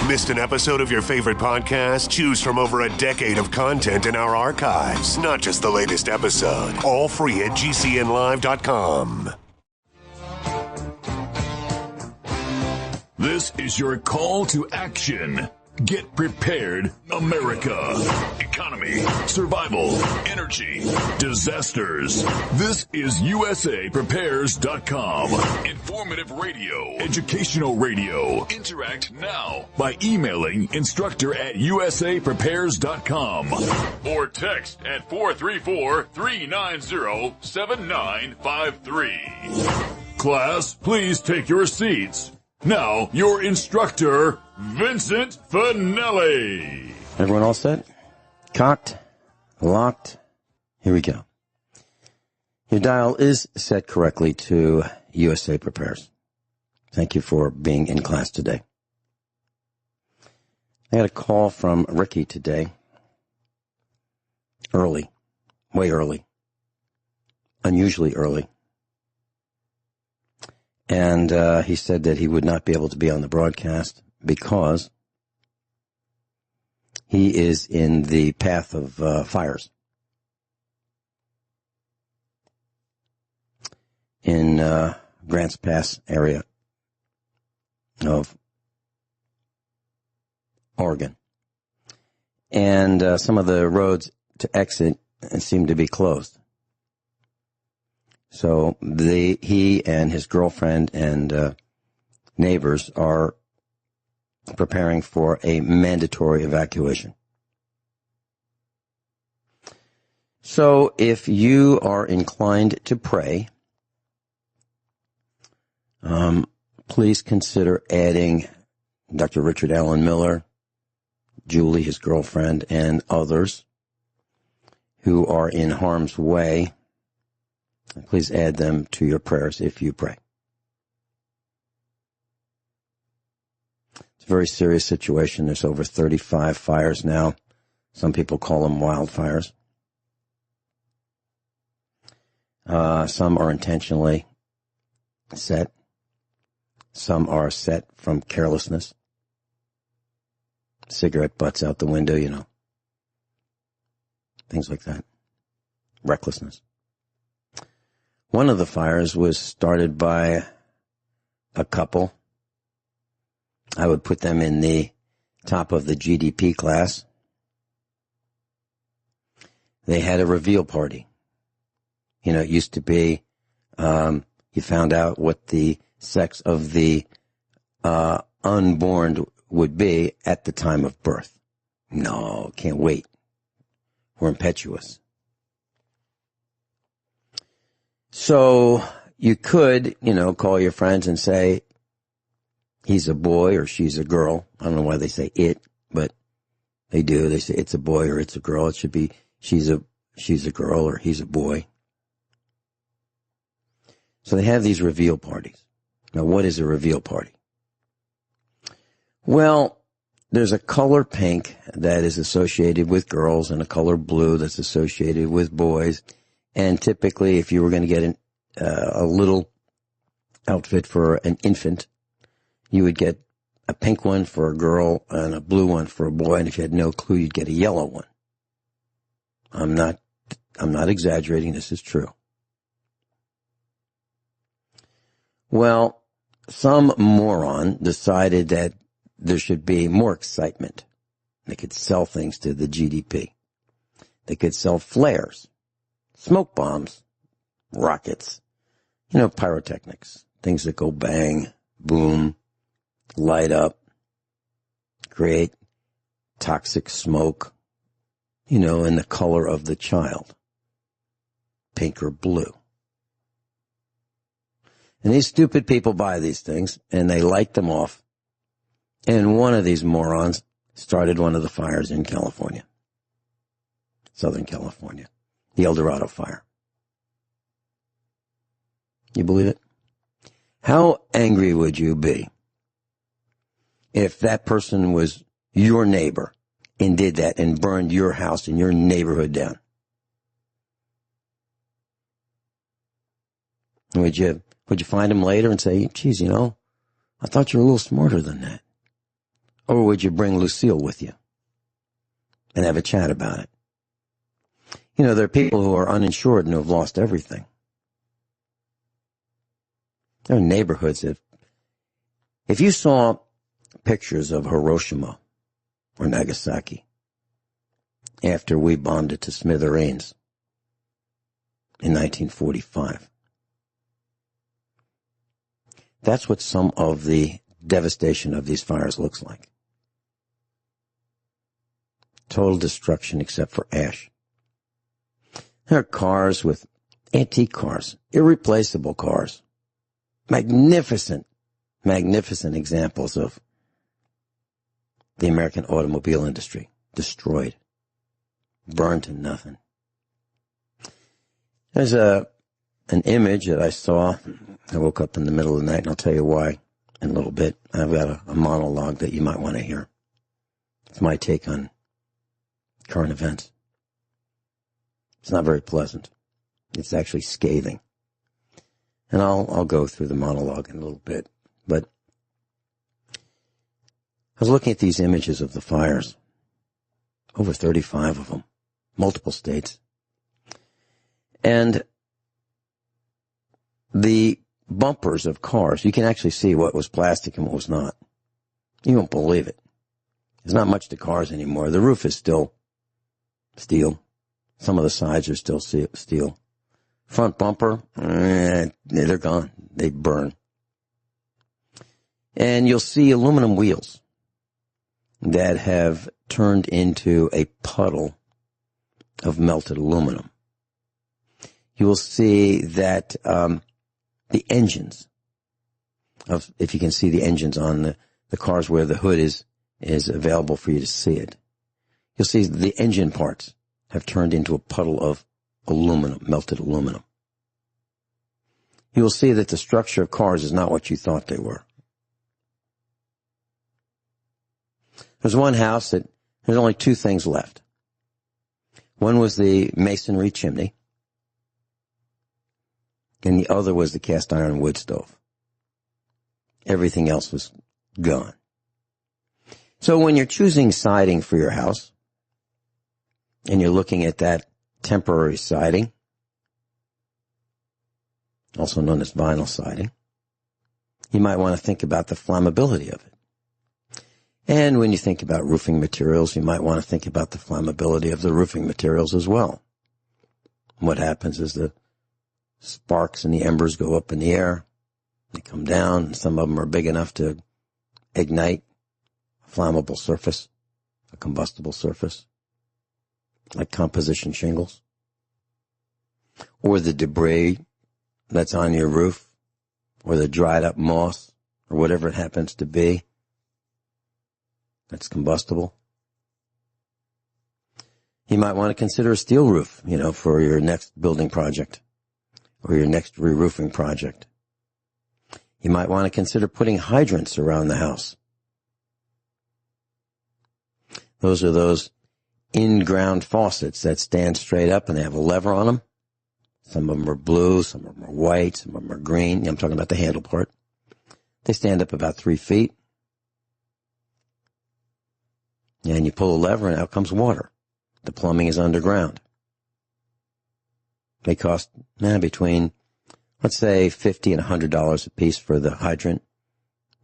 Missed an episode of your favorite podcast? Choose from over a decade of content in our archives, not just the latest episode. All free at GCNlive.com. This is your call to action. Get prepared, America. Economy, survival, energy, disasters. This is USAPrepares.com. Informative radio, educational radio. Interact now by emailing instructor@USAPrepares.com or text at 434-390-7953. Class, please take your seats. Now, your instructor, Vincent Finelli. Everyone all set? Cocked? Locked? Here we go. Your dial is set correctly to USA Prepares. Thank you for being in class today. I had a call from Ricky today. Early. Way early. Unusually early. And he said that he would not be able to be on the broadcast because he is in the path of fires in Grants Pass area of Oregon. And some of the roads to exit seem to be closed. So he and his girlfriend and neighbors are preparing for a mandatory evacuation. So if you are inclined to pray, please consider adding Dr. Richard Allen Miller, Julie, his girlfriend, and others who are in harm's way. Please add them to your prayers if you pray. It's a very serious situation. There's over 35 fires now. Some people call them wildfires. Some are intentionally set. Some are set from carelessness. Cigarette butts out the window, you know. Things like that. Recklessness. One of the fires was started by a couple. I would put them in the top of the GDP class. They had a reveal party. You know, it used to be, you found out what the sex of the unborn would be at the time of birth. No, can't wait. We're impetuous. So you could, call your friends and say, he's a boy or she's a girl. I don't know why they say it, but they do. They say it's a boy or it's a girl. It should be she's a girl or he's a boy. So they have these reveal parties. Now, what is a reveal party? Well, there's a color pink that is associated with girls and a color blue that's associated with boys. And typically, if you were going to get a little outfit for an infant, you would get a pink one for a girl and a blue one for a boy. And if you had no clue, you'd get a yellow one. I'm not exaggerating. This is true. Well, some moron decided that there should be more excitement. They could sell things to the GDP. They could sell flares. Smoke bombs, rockets, pyrotechnics, things that go bang, boom, light up, create toxic smoke, in the color of the child, pink or blue. And these stupid people buy these things and they light them off. And one of these morons started one of the fires in California, Southern California. The El Dorado fire. You believe it? How angry would you be if that person was your neighbor and did that and burned your house and your neighborhood down? Would you find him later and say, geez, I thought you were a little smarter than that? Or would you bring Lucille with you and have a chat about it? You know, there are people who are uninsured and who have lost everything. There are neighborhoods that, if you saw pictures of Hiroshima or Nagasaki after we bombed it to smithereens in 1945, that's what some of the devastation of these fires looks like. Total destruction except for ash. There are cars with antique cars, irreplaceable cars, magnificent examples of the American automobile industry, destroyed, burned to nothing. There's an image that I saw. I woke up in the middle of the night, and I'll tell you why in a little bit. I've got a monologue that you might want to hear. It's my take on current events. It's not very pleasant. It's actually scathing. And I'll go through the monologue in a little bit. But I was looking at these images of the fires. Over 35 of them. Multiple states. And the bumpers of cars, you can actually see what was plastic and what was not. You won't believe it. There's not much to cars anymore. The roof is still steel. Some of the sides are still steel. Front bumper, they're gone. They burn. And you'll see aluminum wheels that have turned into a puddle of melted aluminum. You will see that the engines, if you can see the engines on the cars where the hood is available for you to see it, you'll see the engine parts have turned into a puddle of aluminum, melted aluminum. You will see that the structure of cars is not what you thought they were. There's one house that there's only two things left. One was the masonry chimney, and the other was the cast iron wood stove. Everything else was gone. So when you're choosing siding for your house, and you're looking at that temporary siding, also known as vinyl siding, you might want to think about the flammability of it. And when you think about roofing materials, you might want to think about the flammability of the roofing materials as well. What happens is the sparks and the embers go up in the air, they come down, and some of them are big enough to ignite a flammable surface, a combustible surface, like composition shingles, or the debris that's on your roof, or the dried up moss, or whatever it happens to be that's combustible. You might want to consider a steel roof, for your next building project or your next re-roofing project. You might want to consider putting hydrants around the house. Those are those in-ground faucets that stand straight up and they have a lever on them. Some of them are blue, some of them are white, some of them are green. I'm talking about the handle part. They stand up about 3 feet. And you pull a lever and out comes water. The plumbing is underground. They cost between, let's say, $50 and $100 a piece for the hydrant.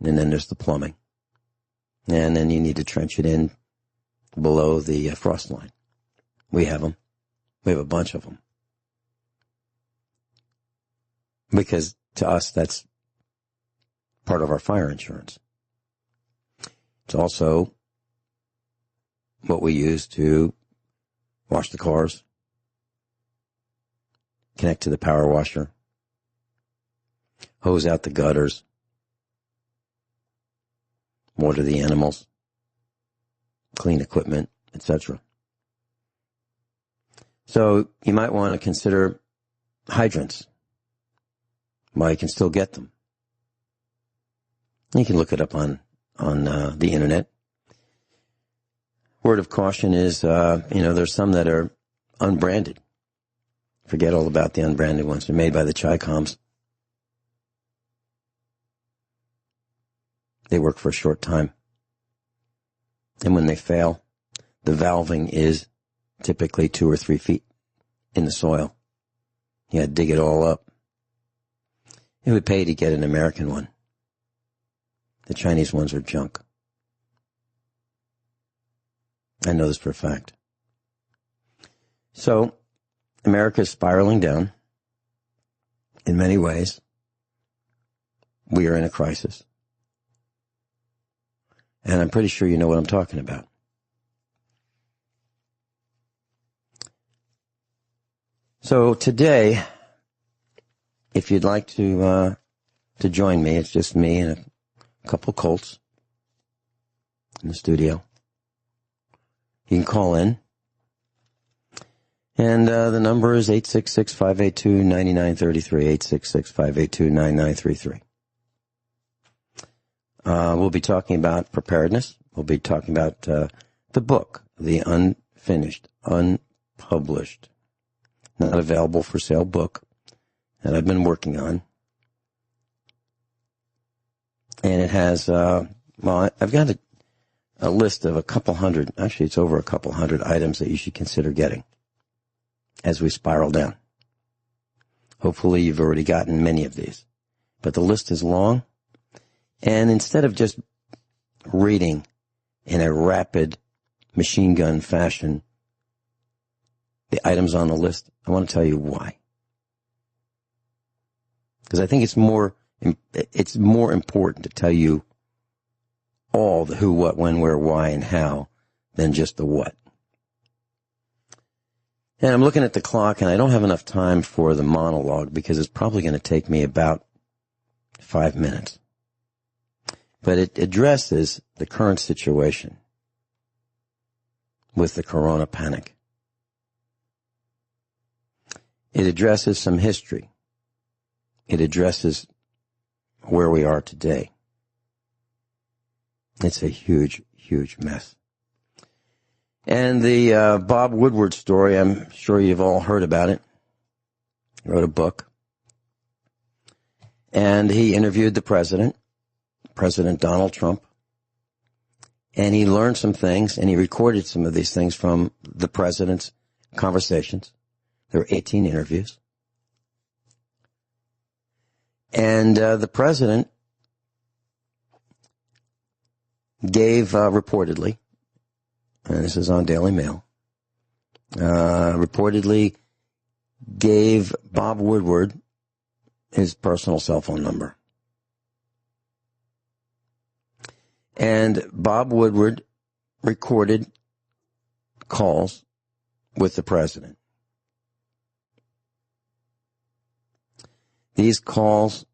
And then there's the plumbing. And then you need to trench it in below the frost line. We have them. We have a bunch of them. Because to us, that's part of our fire insurance. It's also what we use to wash the cars, connect to the power washer, hose out the gutters, water the animals, clean equipment, etc. So you might want to consider hydrants. Well, you can still get them. You can look it up on the internet. Word of caution is, there's some that are unbranded. Forget all about the unbranded ones. They're made by the Chi-Coms. They work for a short time. And when they fail, the valving is typically 2 or 3 feet in the soil. You got to dig it all up. It would pay to get an American one. The Chinese ones are junk. I know this for a fact. So, America is spiraling down in many ways. We are in a crisis. And I'm pretty sure you know what I'm talking about. So today, if you'd like to join me, it's just me and a couple Colts in the studio. You can call in. And the number is 866-582-9933, 866-582-9933. We'll be talking about preparedness. We'll be talking about the book, the unfinished, unpublished, not available for sale book that I've been working on. And it has, I've got a list of a couple hundred, actually it's over a couple hundred items that you should consider getting as we spiral down. Hopefully you've already gotten many of these. But the list is long. And instead of just reading in a rapid machine gun fashion the items on the list, I want to tell you why. Because I think it's more important to tell you all the who, what, when, where, why, and how than just the what. And I'm looking at the clock, and I don't have enough time for the monologue because it's probably going to take me about 5 minutes. But it addresses the current situation with the corona panic. It addresses some history. It addresses where we are today. It's a huge, huge mess. And the Bob Woodward story, I'm sure you've all heard about it. He wrote a book. And he interviewed the President Donald Trump. And he learned some things, and he recorded some of these things from the President's conversations. There were 18 interviews. And the President gave, reportedly, and this is on Daily Mail, reportedly gave Bob Woodward his personal cell phone number. And Bob Woodward recorded calls with the President. These calls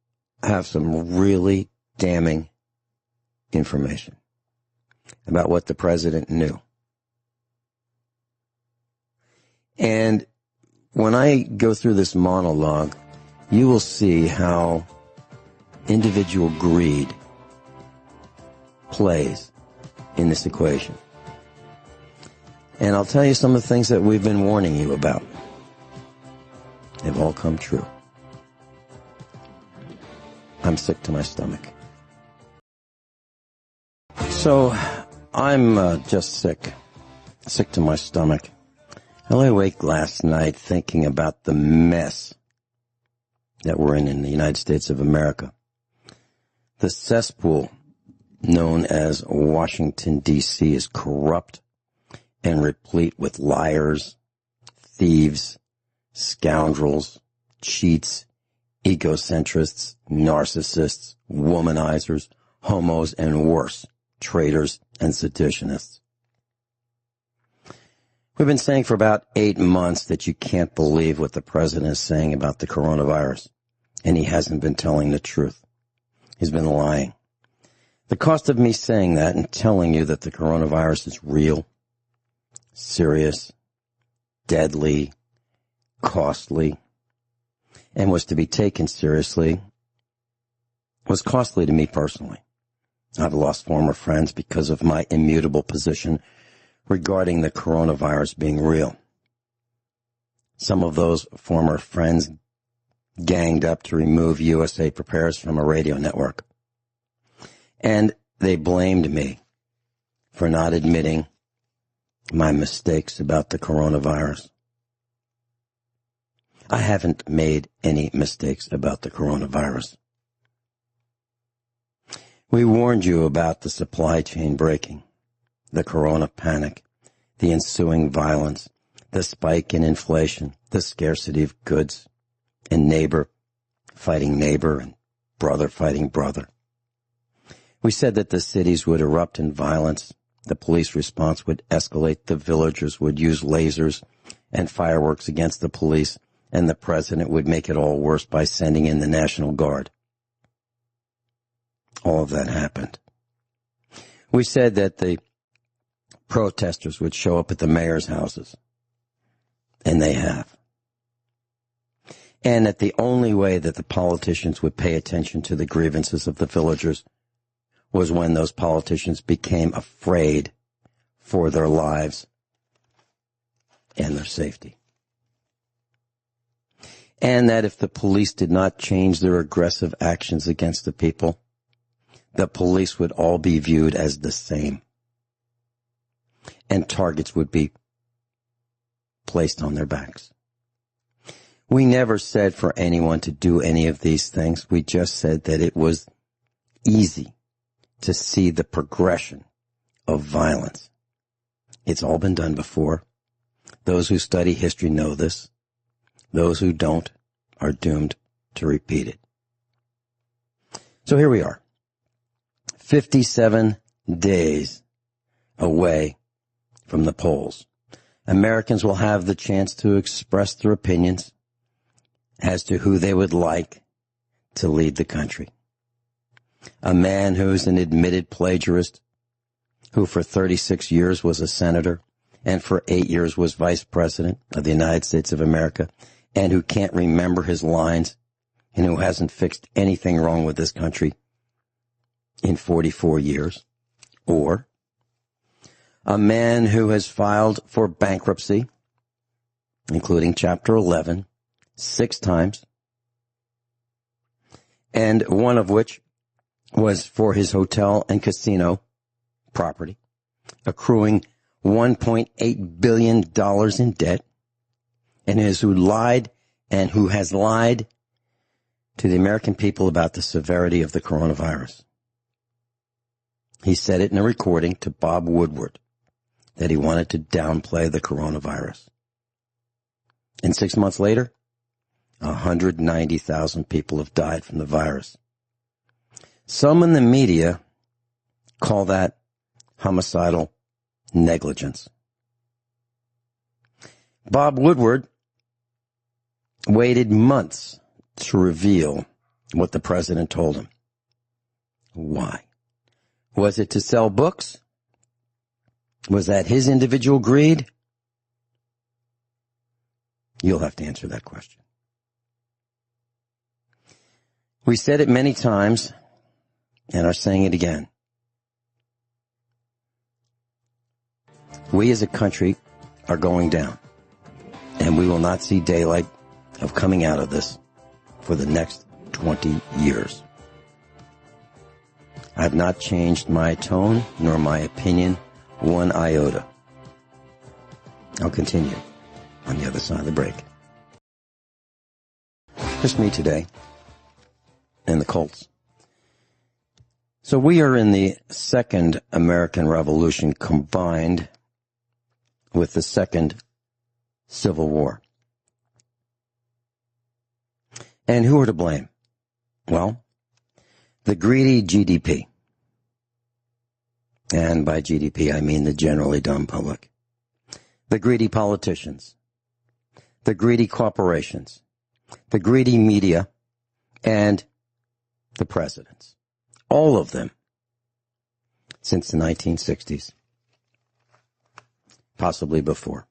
have some really damning information about what the President knew. And when I go through this monologue, you will see how individual greed plays in this equation. And I'll tell you some of the things that we've been warning you about. They've all come true. I'm sick to my stomach. So, I'm just sick to my stomach. I lay awake last night thinking about the mess that we're in the United States of America. The cesspool known as Washington, D.C. is corrupt and replete with liars, thieves, scoundrels, cheats, egocentrists, narcissists, womanizers, homos, and worse, traitors and seditionists. We've been saying for about 8 months that you can't believe what the President is saying about the coronavirus, and he hasn't been telling the truth. He's been lying. The cost of me saying that and telling you that the coronavirus is real, serious, deadly, costly, and was to be taken seriously was costly to me personally. I've lost former friends because of my immutable position regarding the coronavirus being real. Some of those former friends ganged up to remove USA Prepares from a radio network. And they blamed me for not admitting my mistakes about the coronavirus. I haven't made any mistakes about the coronavirus. We warned you about the supply chain breaking, the corona panic, the ensuing violence, the spike in inflation, the scarcity of goods, and neighbor fighting neighbor and brother fighting brother. We said that the cities would erupt in violence, the police response would escalate, the villagers would use lasers and fireworks against the police, and the president would make it all worse by sending in the National Guard. All of that happened. We said that the protesters would show up at the mayor's houses, and they have. And that the only way that the politicians would pay attention to the grievances of the villagers was when those politicians became afraid for their lives and their safety. And that if the police did not change their aggressive actions against the people, the police would all be viewed as the same. And targets would be placed on their backs. We never said for anyone to do any of these things. We just said that it was easy to see the progression of violence. It's all been done before. Those who study history know this. Those who don't are doomed to repeat it. So here we are, 57 days away from the polls. Americans will have the chance to express their opinions as to who they would like to lead the country. A man who's an admitted plagiarist, who for 36 years was a senator, and for 8 years was vice president of the United States of America, and who can't remember his lines, and who hasn't fixed anything wrong with this country in 44 years. Or a man who has filed for bankruptcy, including Chapter 11, 6 times, and one of which was for his hotel and casino property, accruing $1.8 billion in debt, and who has lied to the American people about the severity of the coronavirus. He said it in a recording to Bob Woodward that he wanted to downplay the coronavirus. And 6 months later, 190,000 people have died from the virus. Some in the media call that homicidal negligence. Bob Woodward waited months to reveal what the president told him. Why? Was it to sell books? Was that his individual greed? You'll have to answer that question. We said it many times and are saying it again. We as a country are going down, and we will not see daylight of coming out of this for the next 20 years. I have not changed my tone nor my opinion one iota. I'll continue on the other side of the break. Just me today and the Colts. So we are in the Second American Revolution combined with the Second Civil War. And who are to blame? Well, the greedy GDP. And by GDP, I mean the generally dumb public. The greedy politicians. The greedy corporations. The greedy media. And the presidents. All of them. Since the 1960s. Possibly before.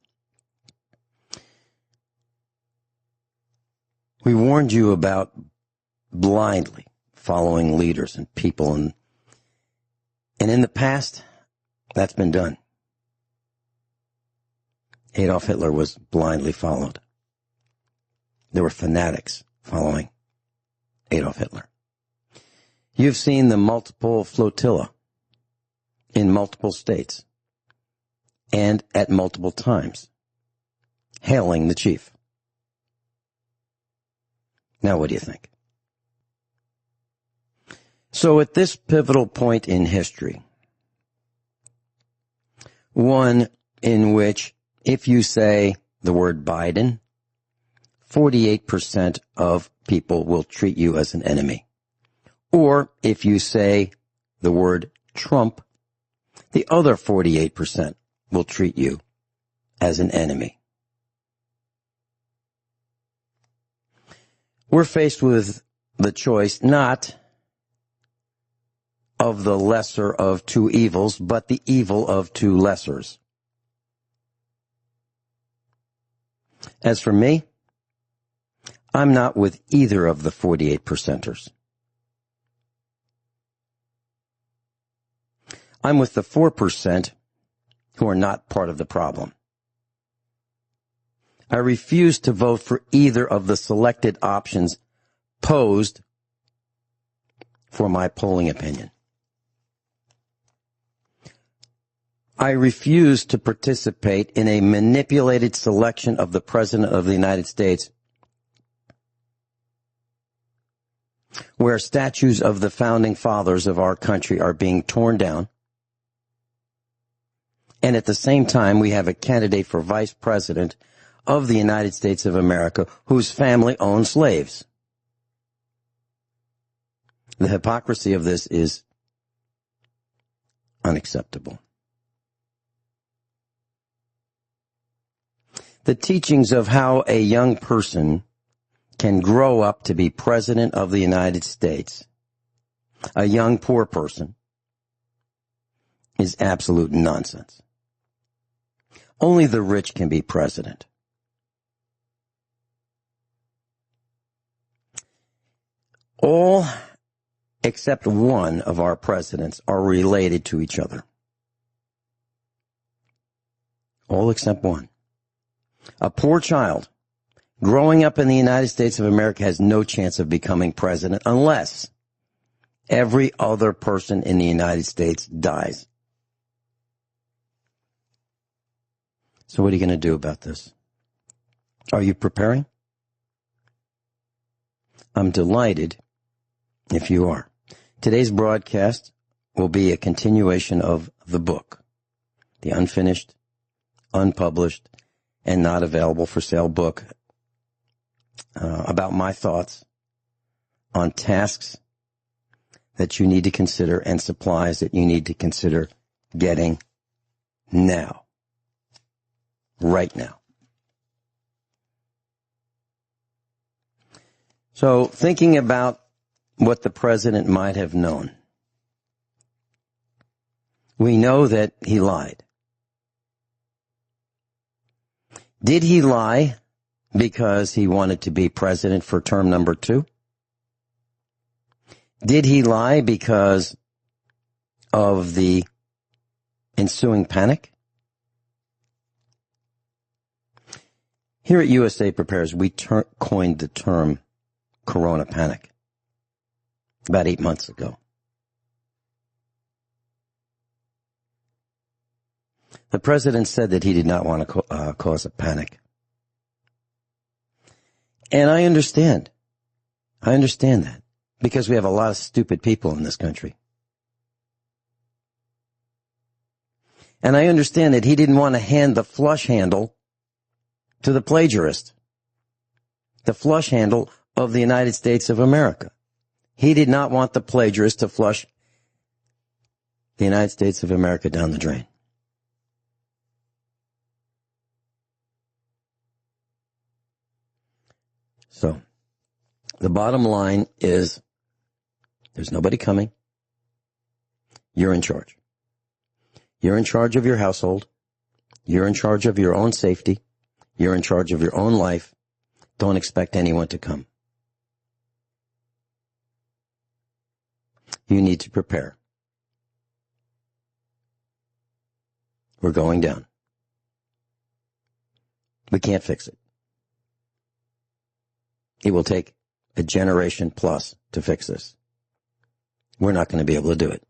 We warned you about blindly following leaders and people, and in the past, that's been done. Adolf Hitler was blindly followed. There were fanatics following Adolf Hitler. You've seen the multiple flotilla in multiple states and at multiple times, hailing the chief. Now, what do you think? So at this pivotal point in history, one in which if you say the word Biden, 48% of people will treat you as an enemy. Or if you say the word Trump, the other 48% will treat you as an enemy. We're faced with the choice not of the lesser of two evils, but the evil of two lessers. As for me, I'm not with either of the 48%ers. I'm with the 4% who are not part of the problem. I refuse to vote for either of the selected options posed for my polling opinion. I refuse to participate in a manipulated selection of the President of the United States where statues of the founding fathers of our country are being torn down, and at the same time we have a candidate for Vice President of the United States of America whose family owns slaves. The hypocrisy of this is unacceptable. The teachings of how a young person can grow up to be President of the United States, a young poor person, is absolute nonsense. Only the rich can be president. All except one of our presidents are related to each other. All except one. A poor child growing up in the United States of America has no chance of becoming president unless every other person in the United States dies. So what are you going to do about this? Are you preparing? I'm delighted if you are. Today's broadcast will be a continuation of the book, the unfinished, unpublished, and not available for sale book about my thoughts on tasks that you need to consider and supplies that you need to consider getting now. Right now. So, thinking about what the president might have known, we know that he lied. Did he lie because he wanted to be president for term number 2? Did he lie because of the ensuing panic? Here at USA Prepares, we coined the term Corona panic about 8 months ago. The president said that he did not want to cause a panic. And I understand. I understand that because we have a lot of stupid people in this country. And I understand that he didn't want to hand the flush handle to the plagiarist, the flush handle of the United States of America. He did not want the plagiarist to flush the United States of America down the drain. So, the bottom line is there's nobody coming. You're in charge. You're in charge of your household. You're in charge of your own safety. You're in charge of your own life. Don't expect anyone to come. You need to prepare. We're going down. We can't fix it. It will take a generation plus to fix this. We're not going to be able to do it.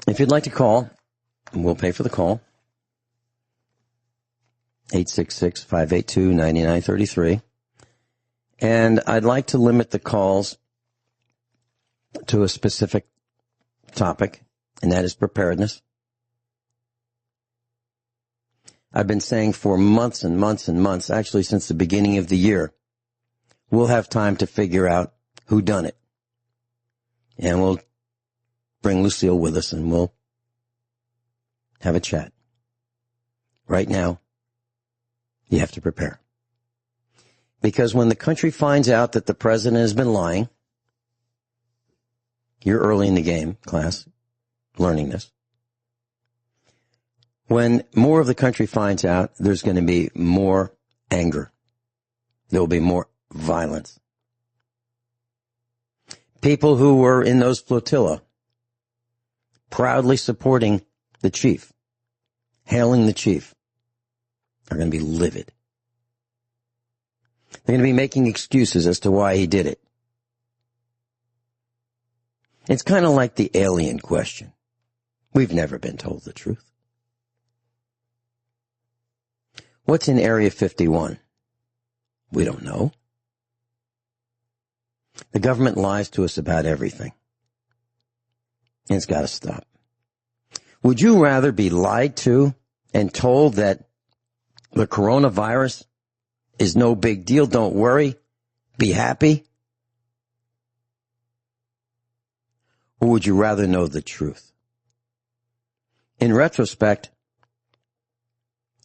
If you'd like to call, we'll pay for the call. 866-582-9933. And I'd like to limit the calls to a specific topic, and that is preparedness. I've been saying for months and months and months, actually since the beginning of the year, we'll have time to figure out who done it. And we'll bring Lucille with us and we'll have a chat. Right now, you have to prepare. Because when the country finds out that the president has been lying, you're early in the game, class, learning this. When more of the country finds out, there's going to be more anger. There will be more violence. People who were in those flotilla, proudly supporting the chief, hailing the chief, are going to be livid. They're going to be making excuses as to why he did it. It's kind of like the alien question. We've never been told the truth. What's in Area 51? We don't know. The government lies to us about everything. And it's got to stop. Would you rather be lied to and told that the coronavirus is no big deal, don't worry, be happy? Or would you rather know the truth? In retrospect,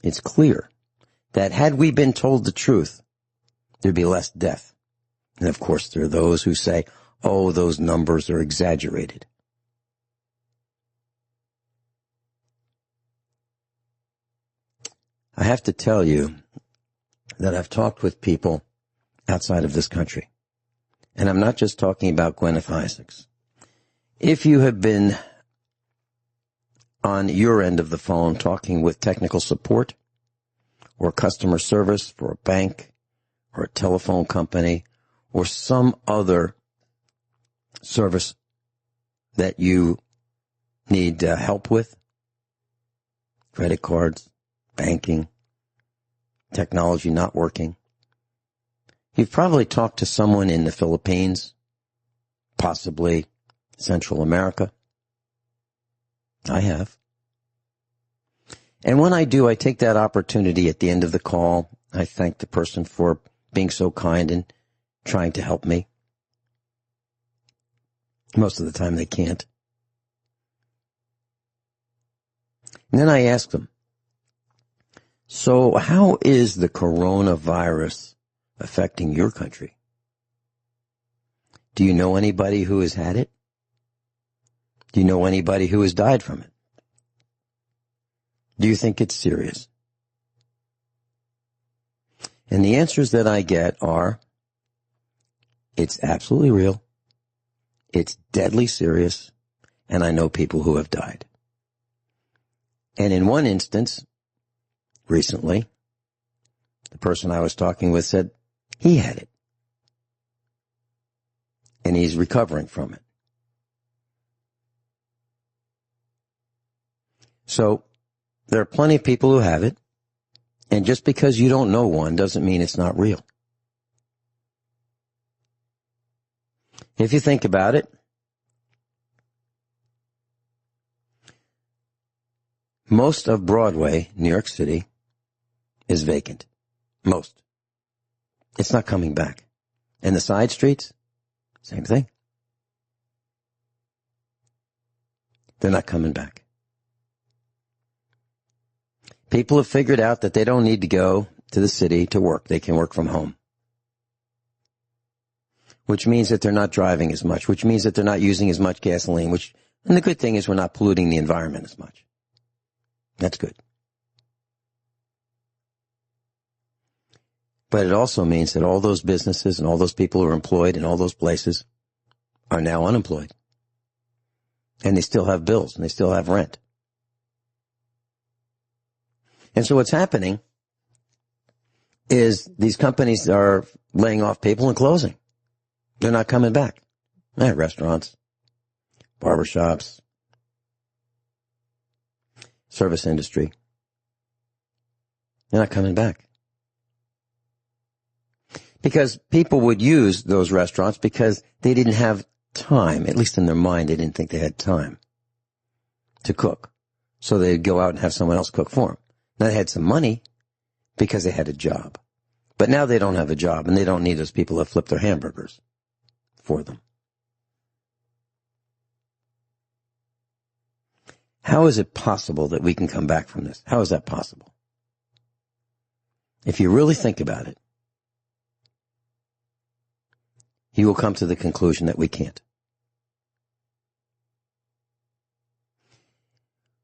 it's clear that had we been told the truth, there'd be less death. And of course, there are those who say, oh, those numbers are exaggerated. I have to tell you that I've talked with people outside of this country. And I'm not just talking about Gwyneth Isaacs. If you have been on your end of the phone talking with technical support or customer service for a bank or a telephone company or some other service that you need help with, credit cards, banking, technology not working, you've probably talked to someone in the Philippines, possibly Central America. I have. And when I do, I take that opportunity at the end of the call. I thank the person for being so kind and trying to help me. Most of the time they can't. And then I ask them, so how is the coronavirus affecting your country? Do you know anybody who has had it? Do you know anybody who has died from it? Do you think it's serious? And the answers that I get are, it's absolutely real, it's deadly serious, and I know people who have died. And in one instance, recently, the person I was talking with said he had it. And he's recovering from it. So, there are plenty of people who have it, and just because you don't know one doesn't mean it's not real. If you think about it, most of Broadway, New York City, is vacant. Most. It's not coming back. And the side streets, same thing. They're not coming back. People have figured out that they don't need to go to the city to work. They can work from home. Which means that they're not driving as much, which means that they're not using as much gasoline, and the good thing is we're not polluting the environment as much. That's good. But it also means that all those businesses and all those people who are employed in all those places are now unemployed. And they still have bills and they still have rent. And so what's happening is these companies are laying off people and closing. They're not coming back. Restaurants, barbershops, service industry. They're not coming back. Because people would use those restaurants because they didn't have time, at least in their mind, they didn't think they had time to cook. So they'd go out and have someone else cook for them. Now they had some money because they had a job. But now they don't have a job and they don't need those people to flip their hamburgers for them. How is it possible that we can come back from this? How is that possible? If you really think about it, you will come to the conclusion that we can't.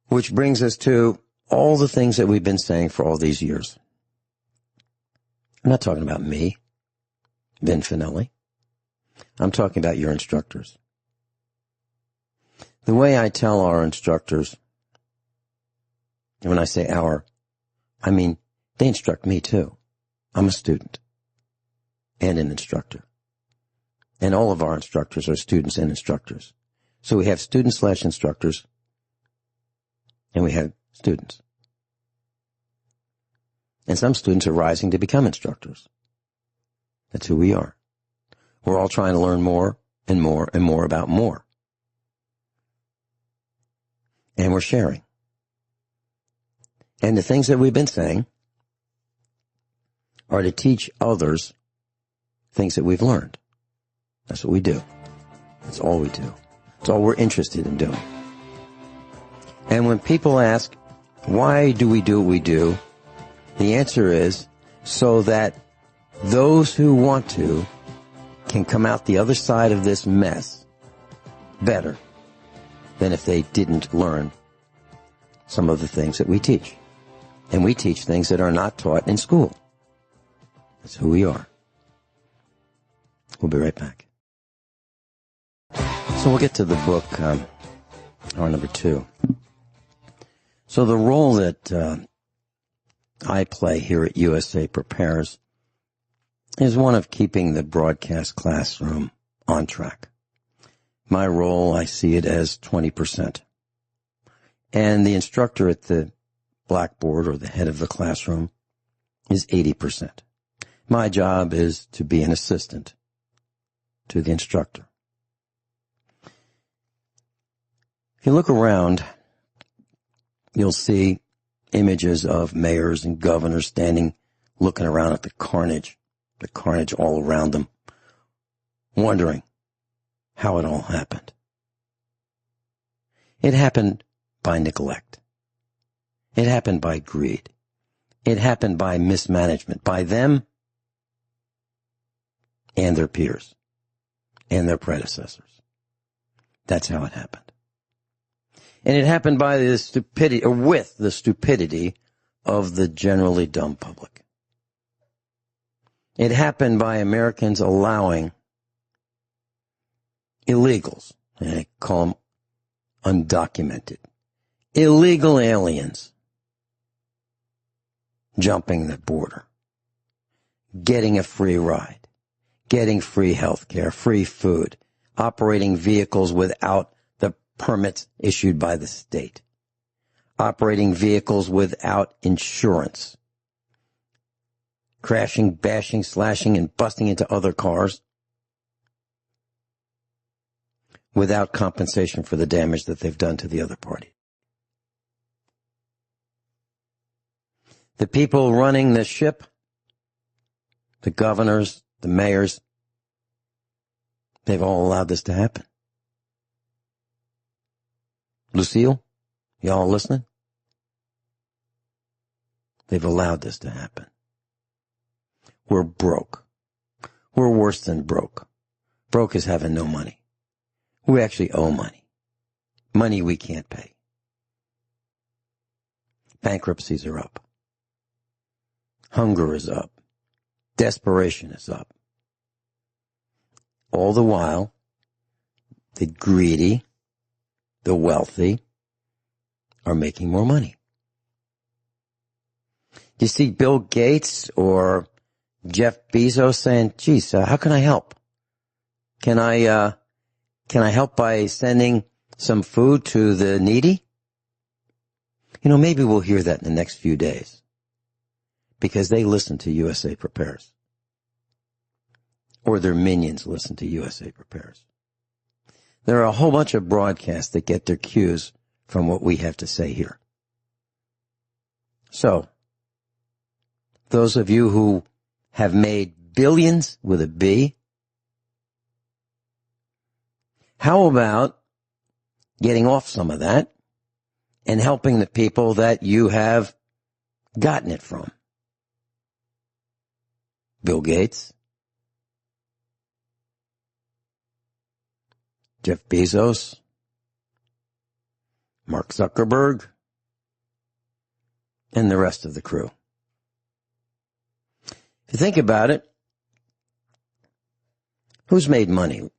Which brings us to all the things that we've been saying for all these years. I'm not talking about me, Vin Finelli. I'm talking about your instructors. The way I tell our instructors, and when I say our, I mean they instruct me too. I'm a student and an instructor. And all of our instructors are students and instructors. So we have students/instructors, and we have students. And some students are rising to become instructors. That's who we are. We're all trying to learn more and more and more about more. And we're sharing. And the things that we've been saying are to teach others things that we've learned. That's what we do. That's all we do. It's all we're interested in doing. And when people ask, why do we do what we do? The answer is so that those who want to can come out the other side of this mess better than if they didn't learn some of the things that we teach. And we teach things that are not taught in school. That's who we are. We'll be right back. So we'll get to the book, hour number 2. So the role that I play here at USA Prepares is one of keeping the broadcast classroom on track. My role, I see it as 20%. And the instructor at the blackboard or the head of the classroom is 80%. My job is to be an assistant to the instructor. If you look around, you'll see images of mayors and governors standing, looking around at the carnage all around them, wondering how it all happened. It happened by neglect. It happened by greed. It happened by mismanagement, by them and their peers and their predecessors. That's how it happened. And it happened by the stupidity, or with the stupidity of the generally dumb public. It happened by Americans allowing illegals, and I call them undocumented, illegal aliens jumping the border, getting a free ride, getting free health care, free food, operating vehicles without the permits issued by the state, operating vehicles without insurance, crashing, bashing, slashing, and busting into other cars without compensation for the damage that they've done to the other party. The people running the ship, the governors, the mayors, they've all allowed this to happen. Lucille, y'all listening? They've allowed this to happen. We're broke. We're worse than broke. Broke is having no money. We actually owe money. Money we can't pay. Bankruptcies are up. Hunger is up. Desperation is up. All the while, the greedy, the wealthy are making more money. Do you see Bill Gates or Jeff Bezos saying, geez, how can I help? Can I help by sending some food to the needy? You know, maybe we'll hear that in the next few days because they listen to USA Prepares. Or their minions listen to USA Prepares. There are a whole bunch of broadcasts that get their cues from what we have to say here. So, those of you who have made billions with a B, how about getting off some of that and helping the people that you have gotten it from? Bill Gates, Jeff Bezos, Mark Zuckerberg, and the rest of the crew. If you think about it, who's made money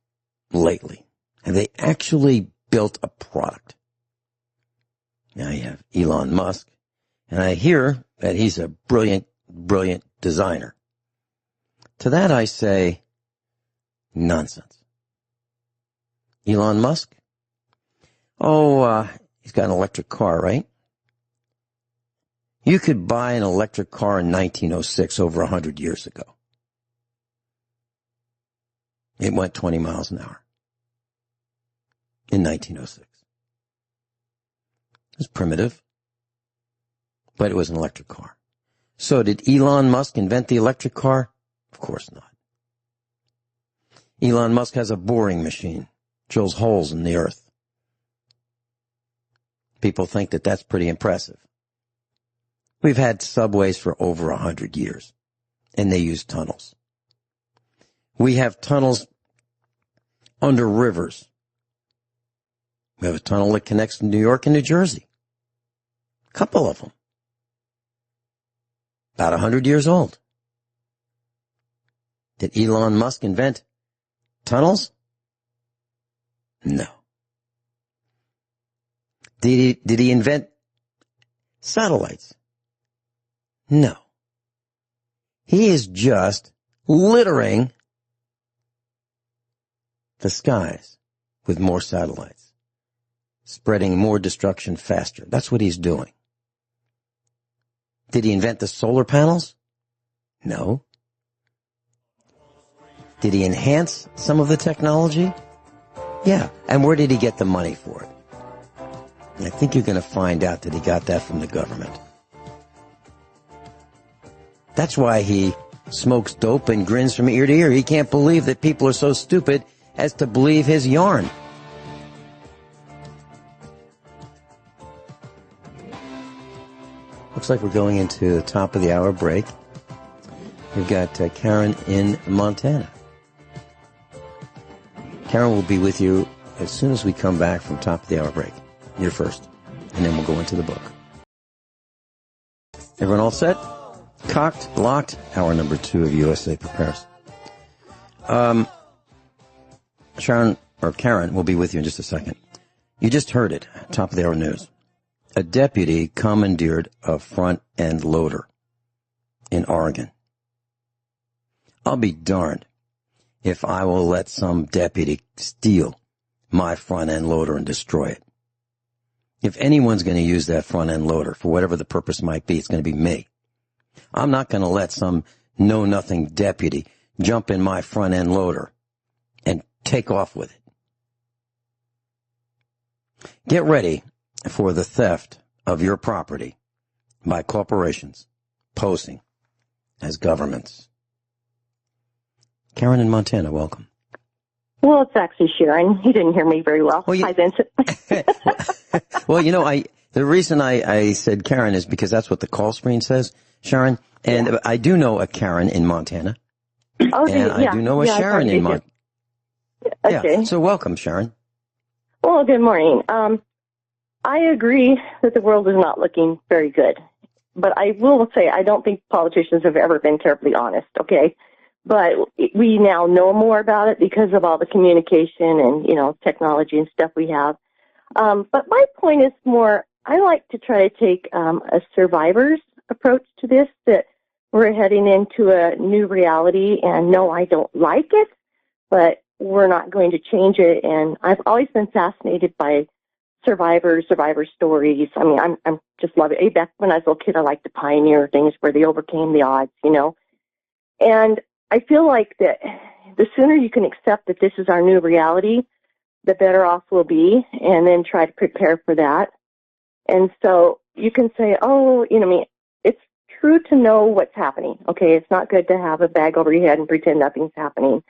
lately? Have they actually built a product? Now you have Elon Musk, and I hear that he's a brilliant, brilliant designer. To that I say, nonsense. Elon Musk? He's got an electric car, right? You could buy an electric car in 1906, over 100 years ago. It went 20 miles an hour in 1906. It was primitive, but it was an electric car. So did Elon Musk invent the electric car? Of course not. Elon Musk has a boring machine, drills holes in the earth. People think that that's pretty impressive. We've had subways for over 100 years, and they use tunnels. We have tunnels under rivers. We have a tunnel that connects New York and New Jersey. A couple of them. About 100 years old. Did Elon Musk invent tunnels? No. Did he invent satellites? No. He is just littering the skies with more satellites, spreading more destruction faster. That's what he's doing. Did he invent the solar panels? No. Did he enhance some of the technology? Yeah. And where did he get the money for it? And I think you're going to find out that he got that from the government. That's why he smokes dope and grins from ear to ear. He can't believe that people are so stupid as to believe his yarn. Looks like we're going into the top of the hour break. We've got Karen in Montana. Karen will be with you as soon as we come back from top of the hour break. You're first, and then we'll go into the book. Everyone all set? Cocked, locked, hour number 2 of USA Prepares. Karen will be with you in just a second. You just heard it, top of the hour news. A deputy commandeered a front-end loader in Oregon. I'll be darned if I will let some deputy steal my front-end loader and destroy it. If anyone's going to use that front-end loader for whatever the purpose might be, it's going to be me. I'm not going to let some know-nothing deputy jump in my front-end loader and take off with it. Get ready for the theft of your property by corporations posing as governments. Karen in Montana, welcome. Well, it's actually Sharon. You didn't hear me very well. Hi, Vincent. Well, you know, the reason I said Karen is because that's what the call screen says, Sharon. And yeah. I do know a Karen in Montana. Oh, and I do know a Sharon in Montana. Okay. Yeah. So welcome, Sharon. Well, good morning. I agree that the world is not looking very good. But I will say I don't think politicians have ever been terribly honest, okay? But we now know more about it because of all the communication and, technology and stuff we have. But my point is more, I like to try to take a survivor's approach to this, that we're heading into a new reality. And no, I don't like it, but we're not going to change it. And I've always been fascinated by survivor stories. I mean, I'm just love it. Back when I was a little kid, I liked to pioneer things where they overcame the odds, you know. And I feel like that the sooner you can accept that this is our new reality, the better off we'll be, and then try to prepare for that. And so you can say, oh, you know, I mean, it's true to know what's happening. Okay, it's not good to have a bag over your head and pretend nothing's happening,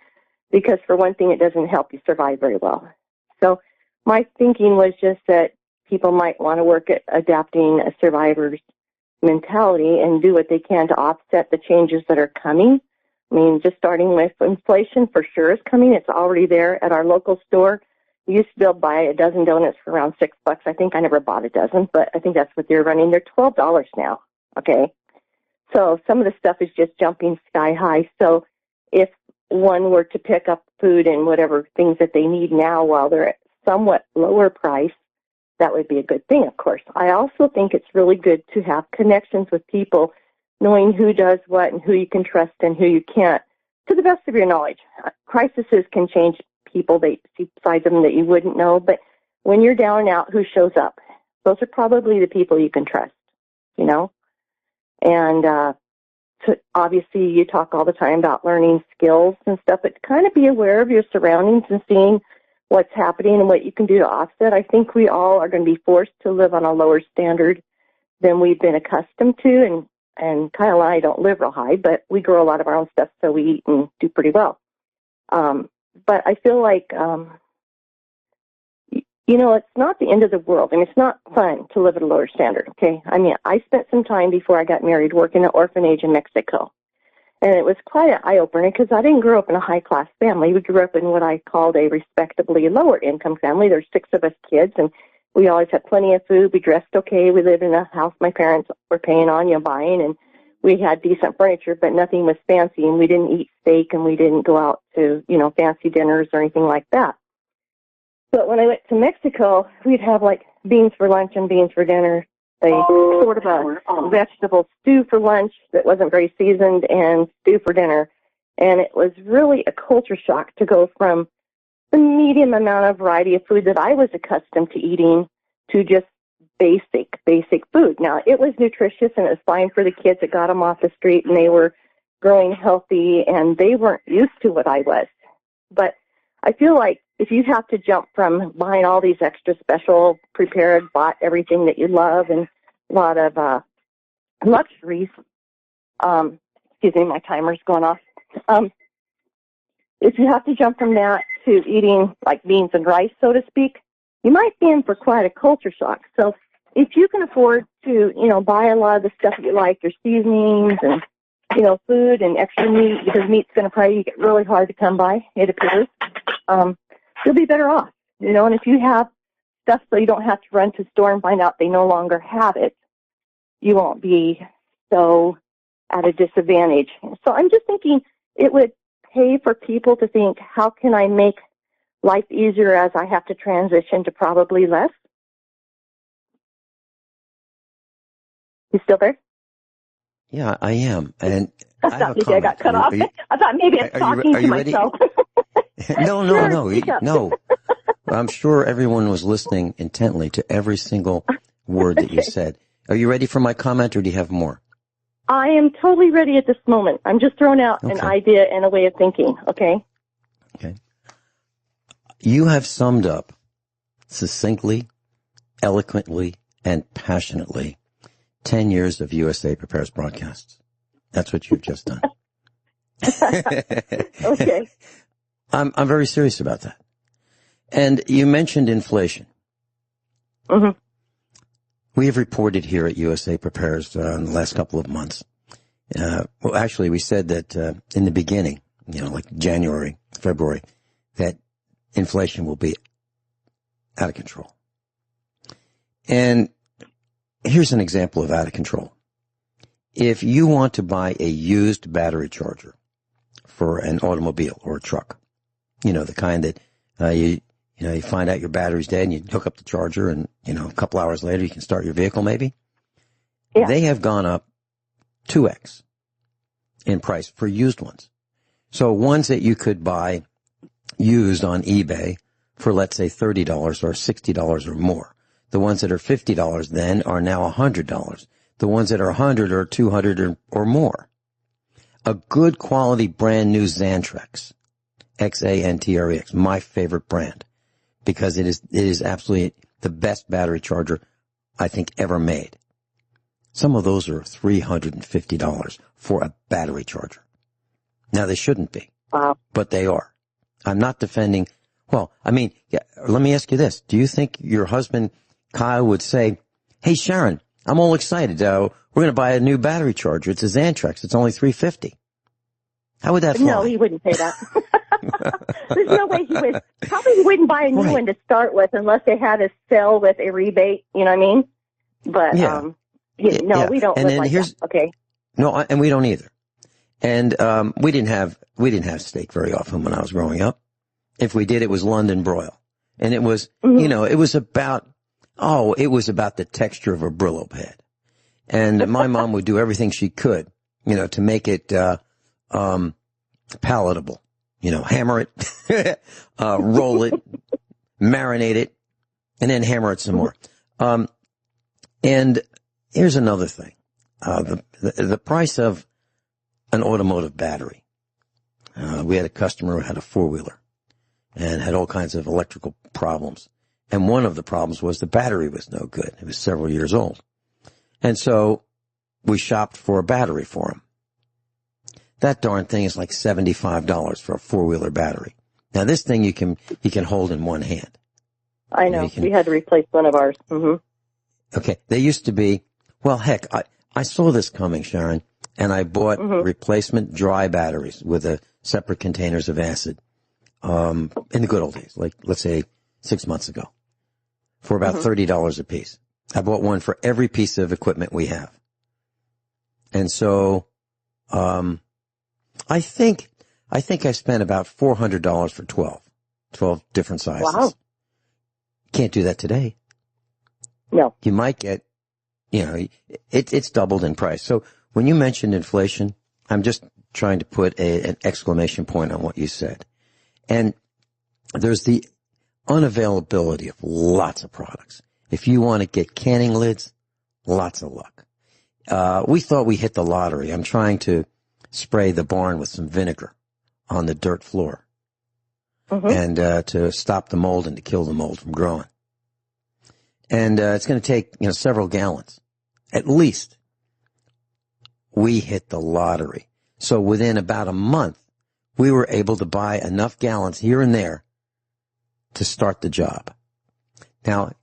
because for one thing, it doesn't help you survive very well. So my thinking was just that people might want to work at adapting a survivor's mentality and do what they can to offset the changes that are coming. I mean, just starting with inflation for sure is coming. It's already there at our local store. You used to be able to buy a dozen donuts for around $6. I think I never bought a dozen, but I think that's what they're running. They're $12 now. Okay. So some of the stuff is just jumping sky high. So if one were to pick up food and whatever things that they need now while they're at somewhat lower price, that would be a good thing, of course. I also think it's really good to have connections with people, knowing who does what and who you can trust and who you can't, to the best of your knowledge. Crises can change people. They see sides of them that you wouldn't know, but when you're down and out, who shows up? Those are probably the people you can trust, you know? And so obviously you talk all the time about learning skills and stuff, but kind of be aware of your surroundings and seeing what's happening and what you can do to offset. I think we all are going to be forced to live on a lower standard than we've been accustomed to, and Kyle and I don't live real high, but we grow a lot of our own stuff, so we eat and do pretty well. But I feel like, you know, it's not the end of the world. I mean, it's not fun to live at a lower standard, okay? I mean, I spent some time before I got married working at orphanage in Mexico, and it was quite an eye-opener because I didn't grow up in a high-class family. We grew up in what I called a respectably lower-income family. There's 6 of us kids, and we always had plenty of food. We dressed okay. We lived in a house my parents were paying on, you know, buying, and we had decent furniture, but nothing was fancy, and we didn't eat steak, and we didn't go out to, you know, fancy dinners or anything like that. But when I went to Mexico, we'd have, like, beans for lunch and beans for dinner, a sort of a vegetable stew for lunch that wasn't very seasoned, and stew for dinner. And it was really a culture shock to go from the medium amount of variety of food that I was accustomed to eating to just basic food. Now, it was nutritious, and it was fine for the kids. It got them off the street, and they were growing healthy, and they weren't used to what I was. But I feel like if you have to jump from buying all these extra special, prepared, bought everything that you love, and a lot of luxuries, excuse me, my timer's going off. If you have to jump from that to eating like beans and rice, so to speak, you might be in for quite a culture shock. So if you can afford to, you know, buy a lot of the stuff that you like, your seasonings and, you know, food and extra meat, because meat's going to probably get really hard to come by, it appears, you'll be better off, you know. And if you have stuff so you don't have to run to the store and find out they no longer have it, you won't be so at a disadvantage. So I'm just thinking it would pay for people to think, how can I make life easier as I have to transition to probably less? You still there? Yeah, I am. And I thought maybe I got cut off. I thought maybe I'm talking to myself. No. I'm sure everyone was listening intently to every single word that you said. Are you ready for my comment, or do you have more? I am totally ready at this moment. I'm just throwing out an idea and a way of thinking, okay? Okay. You have summed up succinctly, eloquently, and passionately 10 years of USA Prepares broadcasts. That's what you've just done. Okay. I'm very serious about that. And you mentioned inflation. Mm-hmm. We have reported here at USA Prepares in the last couple of months. Well, actually, we said that in the beginning, you know, like January, February, that inflation will be out of control. And here's an example of out of control. If you want to buy a used battery charger for an automobile or a truck, you know, the kind that you find out your battery's dead and you hook up the charger and, you know, a couple hours later you can start your vehicle maybe. Yeah. They have gone up 2x in price for used ones. So ones that you could buy used on eBay for, let's say, $30 or $60 or more. The ones that are $50 then are now $100. The ones that are $100 are $200 or more. A good quality brand new Xantrex, Xantrex, my favorite brand, because it is absolutely the best battery charger I think ever made. Some of those are $350 for a battery charger. Now they shouldn't be, but they are. I'm not defending. Well, I mean, let me ask you this: do you think your husband Kyle would say, "Hey Sharon, I'm all excited. We're going to buy a new battery charger. It's a Xantrex. It's only $350." How would that fly? No, he wouldn't say that. There's no way he would. Probably he wouldn't buy a new one to start with unless they had a sale with a rebate. You know what I mean? But we don't live like that. Okay. No, and we don't either. And we didn't have steak very often when I was growing up. If we did, it was London broil, and it was it was about the texture of a Brillo head. And my mom would do everything she could, to make it palatable. Hammer it, roll it, marinate it, and then hammer it some more. And here's another thing. The price of an automotive battery. We had a customer who had a four-wheeler and had all kinds of electrical problems. And one of the problems was the battery was no good. It was several years old. And so we shopped for a battery for him. That darn thing is like $75 for a four-wheeler battery. Now this thing he can hold in one hand. I know. We had to replace one of ours. Mm-hmm. Okay. They used to be, well, heck, I saw this coming, Sharon, and I bought replacement dry batteries with separate containers of acid in the good old days, like let's say 6 months ago, for about $30 a piece. I bought one for every piece of equipment we have. And so I think I spent about $400 for 12 different sizes. Wow. Can't do that today. No. You might get, it's doubled in price. So when you mentioned inflation, I'm just trying to put an exclamation point on what you said. And there's the unavailability of lots of products. If you want to get canning lids, lots of luck. We thought we hit the lottery. I'm trying to spray the barn with some vinegar on the dirt floor and to stop the mold and to kill the mold from growing. And it's going to take several gallons, at least. We hit the lottery. So within about a month, we were able to buy enough gallons here and there to start the job. Now,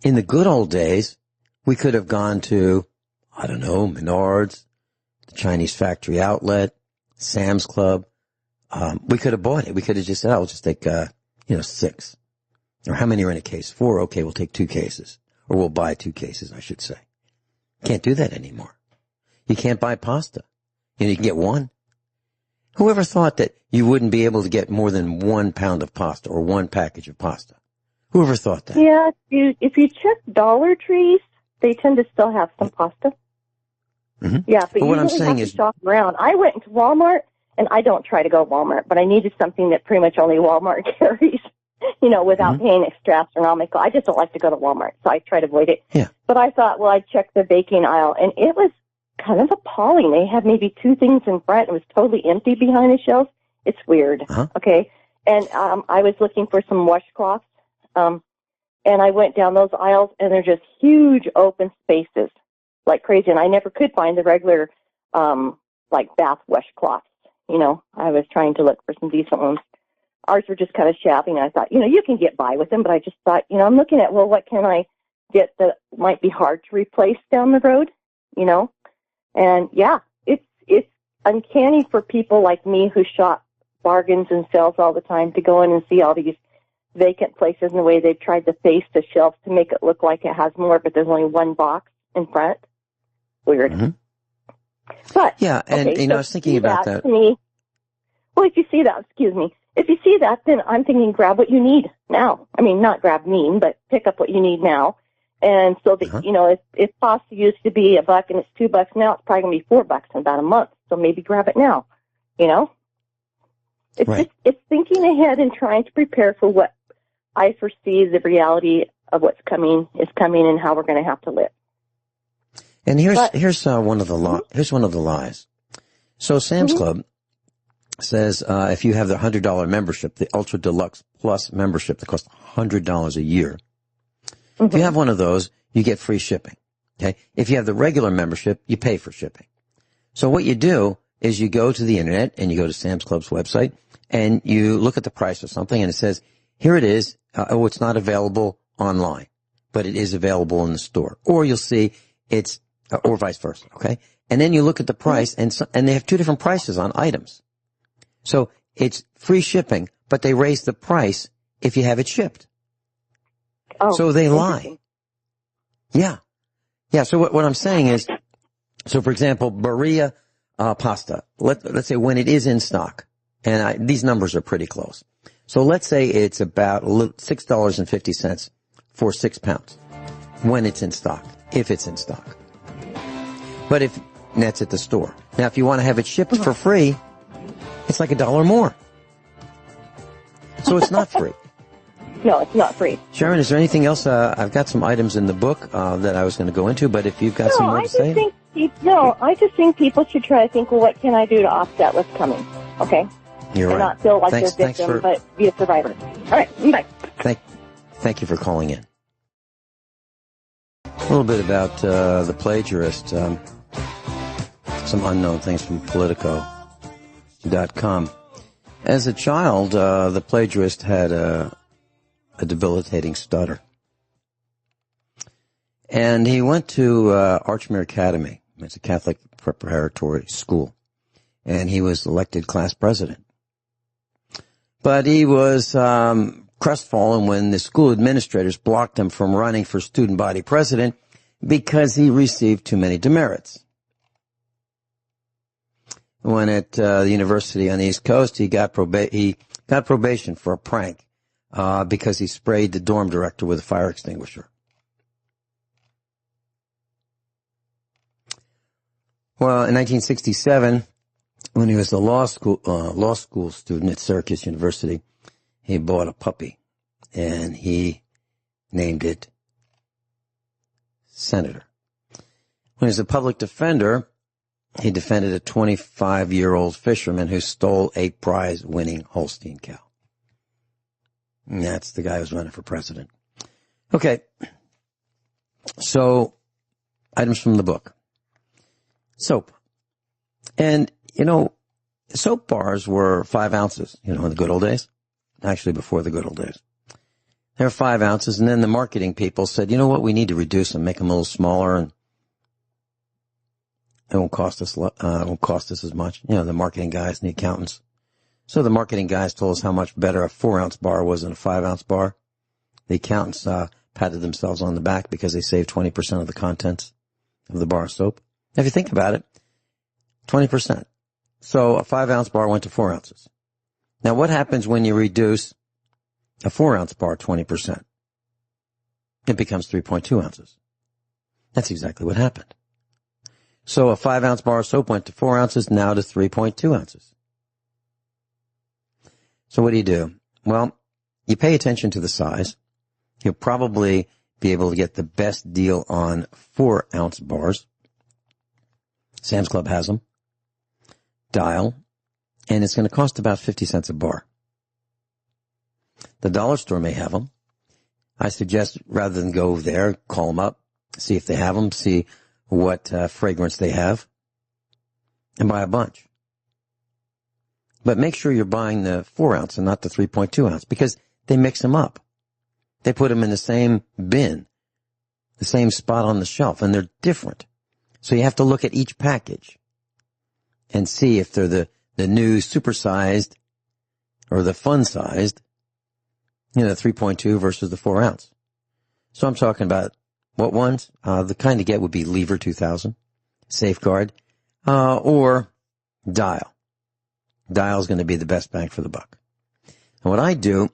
in the good old days, we could have gone to, I don't know, Menards, the Chinese factory outlet, Sam's Club. We could have bought it. We could have just said, I'll just take, 6. Or how many are in a case? 4. Okay, we'll take 2 cases. Or we'll buy 2 cases, I should say. Can't do that anymore. You can't buy pasta. You can get 1. Whoever thought that you wouldn't be able to get more than 1 pound of pasta or 1 package of pasta? Whoever thought that? Yeah, if you check Dollar Trees, they tend to still have some pasta. Mm-hmm. Yeah, but what you I'm really saying have is, to shop around. I went into Walmart, and I don't try to go to Walmart, but I needed something that pretty much only Walmart carries, without paying extra astronomical. I just don't like to go to Walmart, so I try to avoid it. Yeah. But I thought, well, I'd check the baking aisle, and it was kind of appalling. They had maybe 2 things in front. It was totally empty behind the shelves. It's weird. Okay. And I was looking for some washcloths, and I went down those aisles, and they're just huge open spaces like crazy. And I never could find the regular, bath washcloths. I was trying to look for some decent ones. Ours were just kind of shabby, and I thought, you can get by with them, but I just thought, I'm looking at, well, what can I get that might be hard to replace down the road, And yeah, it's uncanny for people like me who shop bargains and sales all the time to go in and see all these vacant places and the way they've tried to face the shelves to make it look like it has more, but there's only 1 box in front. Weird. Mm-hmm. But yeah, and I was thinking about that. To me, well, if you see that, then I'm thinking grab what you need now. I mean, not grab mean, but pick up what you need now. And so that, if pasta used to be $1 and it's $2 now, it's probably going to be $4 in about a month. So maybe grab it now, It's right. It's thinking ahead and trying to prepare for what I foresee the reality of what's coming is coming and how we're going to have to live. And here's one of the lies. So Sam's Club says if you have the $100 membership, the Ultra Deluxe Plus membership that costs $100 a year, if you have one of those, you get free shipping. Okay. If you have the regular membership, you pay for shipping. So what you do is you go to the internet and you go to Sam's Club's website and you look at the price of something and it says, here it is. It's not available online, but it is available in the store. Or you'll see it's, or vice versa. Okay. And then you look at the price and they have two different prices on items. So it's free shipping, but they raise the price if you have it shipped. Oh, so they lie. Yeah. Yeah. So what I'm saying is, so for example, Barilla pasta, let's say when it is in stock, and these numbers are pretty close. So let's say it's about $6.50 for 6 pounds when it's in stock, if it's in stock. But if that's at the store. Now, if you want to have it shipped for free, it's like $1 more. So it's not free. No, it's not free. Sharon, is there anything else? I've got some items in the book that I was going to go into, but if you've got some more to say. I just think people should try to think, well, what can I do to offset what's coming? Okay? You're right. And not feel like they're a victim, but be a survivor. All right, bye. Thank you for calling in. A little bit about the plagiarist. Some unknown things from Politico.com. As a child, the plagiarist had a debilitating stutter. And he went to Archmere Academy. It's a Catholic preparatory school. And he was elected class president. But he was crestfallen when the school administrators blocked him from running for student body president because he received too many demerits. When at the university on the East Coast, he got probation for a prank because he sprayed the dorm director with a fire extinguisher. Well, in 1967, when he was a law school student at Syracuse University, he bought a puppy, and he named it Senator. When he was a public defender, he defended a 25-year-old fisherman who stole a prize-winning Holstein cow. And that's the guy who's running for president. Okay. So, items from the book. Soap. And, soap bars were 5 ounces, in the good old days. Actually, before the good old days. They were 5 ounces, and then the marketing people said, you know what, we need to reduce them, make them a little smaller, and it won't cost us as much. The marketing guys and the accountants. So the marketing guys told us how much better a 4-ounce bar was than a 5-ounce bar. The accountants patted themselves on the back because they saved 20% of the contents of the bar of soap. If you think about it, 20%. So a 5-ounce bar went to 4 ounces. Now what happens when you reduce a 4-ounce bar 20%? It becomes 3.2 ounces. That's exactly what happened. So a 5-ounce bar of soap went to 4 ounces, now to 3.2 ounces. So what do? Well, you pay attention to the size. You'll probably be able to get the best deal on 4-ounce bars. Sam's Club has them. Dial. And it's going to cost about 50 cents a bar. The dollar store may have them. I suggest rather than go there, call them up, see if they have them, see what fragrance they have, and buy a bunch. But make sure you're buying the 4-ounce and not the 3.2 ounce because they mix them up. They put them in the same bin, the same spot on the shelf, and they're different. So you have to look at each package and see if they're the new supersized or the fun-sized, the 3.2 versus the 4-ounce. So I'm talking about what ones? The kind to get would be Lever 2000, Safeguard, or Dial. Dial is going to be the best bang for the buck. And what I do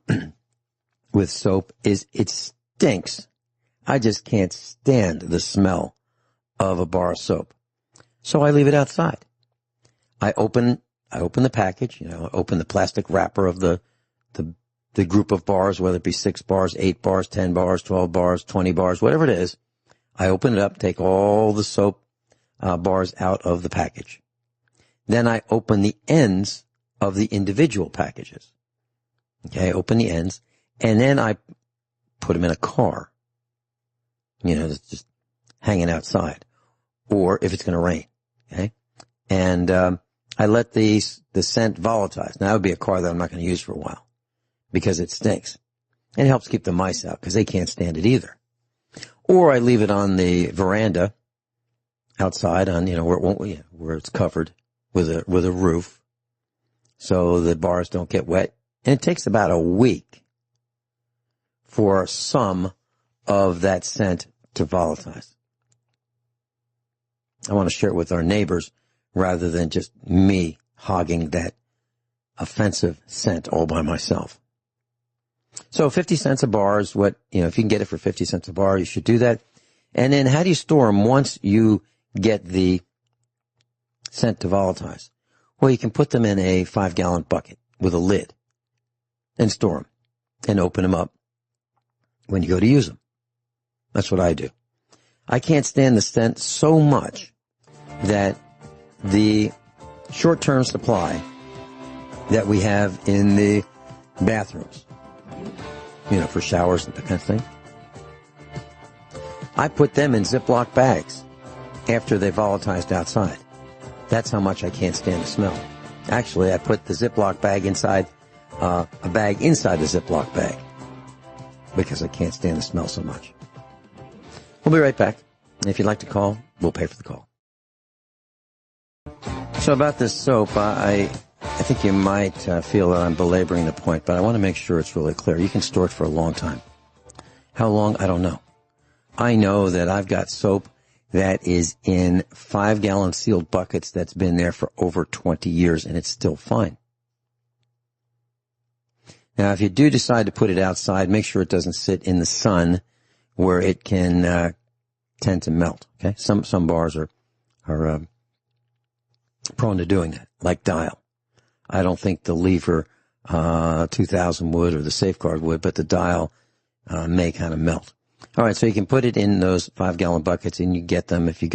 with soap is it stinks. I just can't stand the smell of a bar of soap. So I leave it outside. I open the package, open the plastic wrapper of the the group of bars, whether it be 6 bars, 8 bars, 10 bars, 12 bars, 20 bars, whatever it is. I open it up, take all the soap bars out of the package. Then I open the ends of the individual packages. Okay, open the ends, and then I put them in a car. It's just hanging outside, or if it's going to rain. Okay, and I let the scent volatilize. Now that would be a car that I'm not going to use for a while because it stinks. And it helps keep the mice out because they can't stand it either. Or I leave it on the veranda outside on, where it's covered with a roof so the bars don't get wet. And it takes about a week for some of that scent to volatilize. I want to share it with our neighbors rather than just me hogging that offensive scent all by myself. So 50 cents a bar is what, if you can get it for 50 cents a bar, you should do that. And then how do you store them once you get the scent to volatilize? Well, you can put them in a 5-gallon bucket with a lid and store them and open them up when you go to use them. That's what I do. I can't stand the scent so much that the short-term supply that we have in the bathrooms, for showers and that kind of thing, I put them in Ziploc bags after they volatilized outside. That's how much I can't stand the smell. Actually, I put the Ziploc bag inside, a bag inside the Ziploc bag because I can't stand the smell so much. We'll be right back. If you'd like to call, we'll pay for the call. So about this soap, I think you might feel that I'm belaboring the point, but I want to make sure it's really clear. You can store it for a long time. How long? I don't know. I know that I've got soap that is in 5-gallon sealed buckets that's been there for over 20 years, and it's still fine. Now, if you do decide to put it outside, make sure it doesn't sit in the sun where it can tend to melt. Okay, some bars are prone to doing that, like Dial. I don't think the Lever 2000 would or the Safeguard would, but the Dial may kind of melt. All right, so you can put it in those 5-gallon buckets, and you get them if you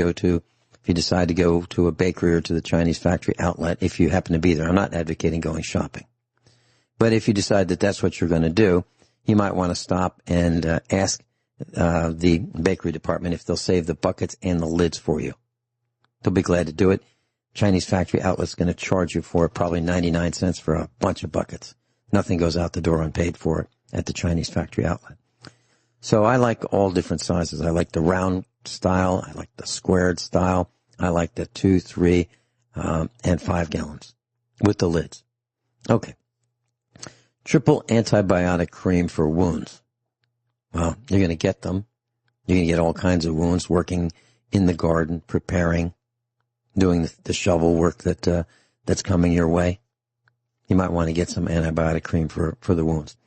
decide to go to a bakery or to the Chinese factory outlet, if you happen to be there. I'm not advocating going shopping. But if you decide that that's what you're going to do, you might want to stop and ask the bakery department if they'll save the buckets and the lids for you. They'll be glad to do it. Chinese factory outlet's going to charge you for it, probably 99 cents for a bunch of buckets. Nothing goes out the door unpaid for it at the Chinese factory outlet. So I like all different sizes. I like the round style. I like the squared style. I like the 2, 3, and 5 gallons with the lids. Okay. Triple antibiotic cream for wounds. Well, you're going to get them. You're going to get all kinds of wounds, working in the garden, preparing, doing the shovel work that's coming your way. You might want to get some antibiotic cream for the wounds.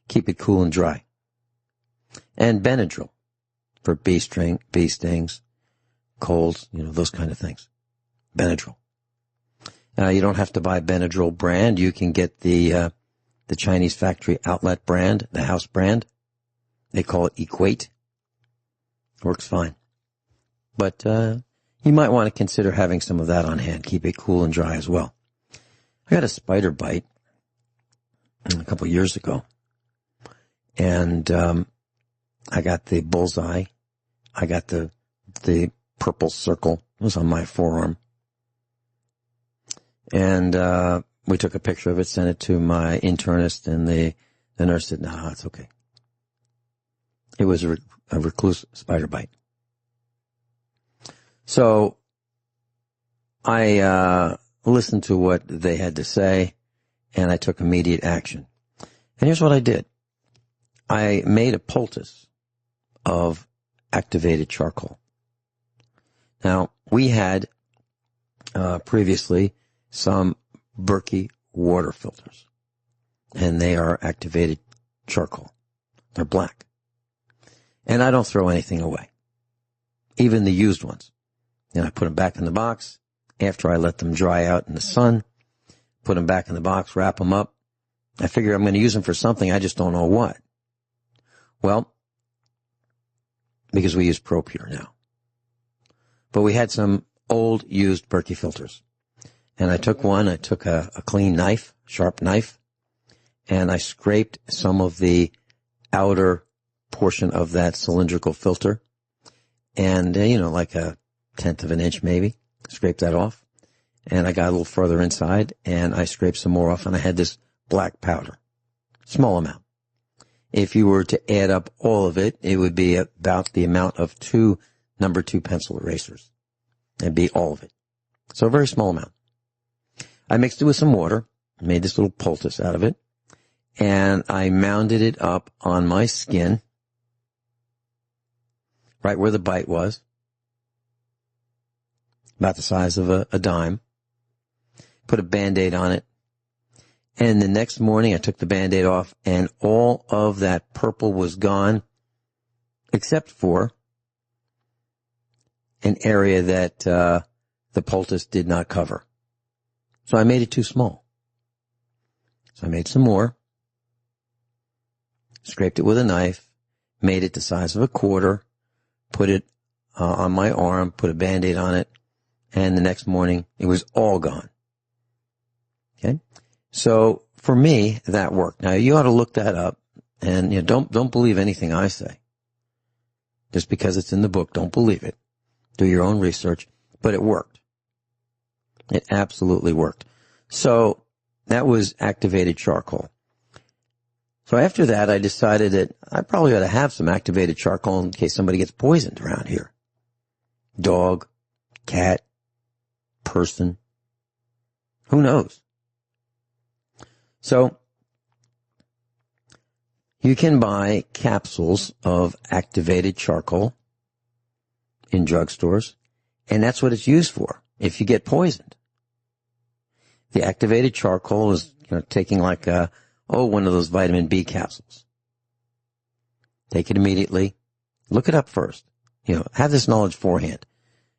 Keep it cool and dry. And Benadryl for bee stings, colds, those kind of things. Benadryl. You don't have to buy Benadryl brand. You can get the Chinese factory outlet brand, the house brand. They call it Equate. Works fine. But you might want to consider having some of that on hand. Keep it cool and dry as well. I got a spider bite a couple of years ago. And I got the bullseye. I got the purple circle. It was on my forearm. And we took a picture of it, sent it to my internist, and the nurse said, "No, it's okay." It was a recluse spider bite. So I listened to what they had to say, and I took immediate action. And here's what I did. I made a poultice of activated charcoal. Now, we had previously some Berkey water filters, and they are activated charcoal. They're black. And I don't throw anything away, even the used ones. And I put them back in the box after I let them dry out in the sun, put them back in the box, wrap them up, I figure I'm going to use them for something. I just don't know what. Well, because we use ProPure now. But we had some old used Berkey filters. And I took a clean knife, sharp knife, and I scraped some of the outer portion of that cylindrical filter. And, like a 1/10 of an inch maybe, scraped that off. And I got a little further inside, and I scraped some more off, and I had this black powder. Small amount. If you were to add up all of it, it would be about the amount of 2 number 2 pencil erasers. That'd be all of it. So a very small amount. I mixed it with some water, made this little poultice out of it, and I mounded it up on my skin, right where the bite was, about the size of a dime, put a Band-Aid on it, and the next morning I took the Band-Aid off, and all of that purple was gone, except for an area that the poultice did not cover. So I made it too small. So I made some more, scraped it with a knife, made it the size of a quarter, put it on my arm, put a Band-Aid on it, and the next morning it was all gone. Okay? So for me, that worked. Now you ought to look that up, and don't believe anything I say. Just because it's in the book, don't believe it. Do your own research, but it worked. It absolutely worked. So that was activated charcoal. So after that, I decided that I probably ought to have some activated charcoal in case somebody gets poisoned around here. Dog, cat, person. Who knows? So you can buy capsules of activated charcoal in drugstores, and that's what it's used for if you get poisoned. The activated charcoal is taking like one of those vitamin B capsules. Take it immediately. Look it up first. Have this knowledge beforehand.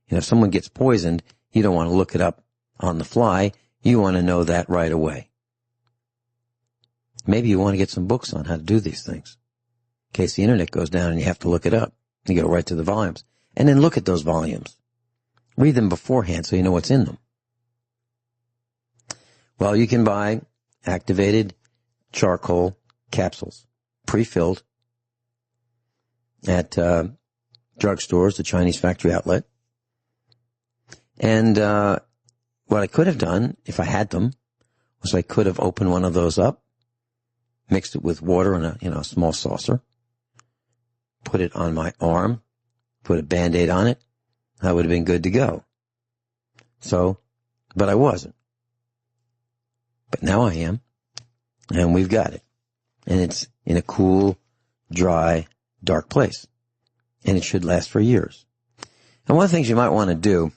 If someone gets poisoned, you don't want to look it up on the fly. You want to know that right away. Maybe you want to get some books on how to do these things. In case the internet goes down and you have to look it up. You go right to the volumes. And then look at those volumes. Read them beforehand so you know what's in them. Well, you can buy activated charcoal capsules, pre-filled, at drugstores, the Chinese factory outlet. And what I could have done, if I had them, was I could have opened one of those up, mixed it with water in a small saucer, put it on my arm, put a Band-Aid on it. I would have been good to go. So, but I wasn't. But now I am, and we've got it. And it's in a cool, dry, dark place. And it should last for years. And one of the things you might want to do,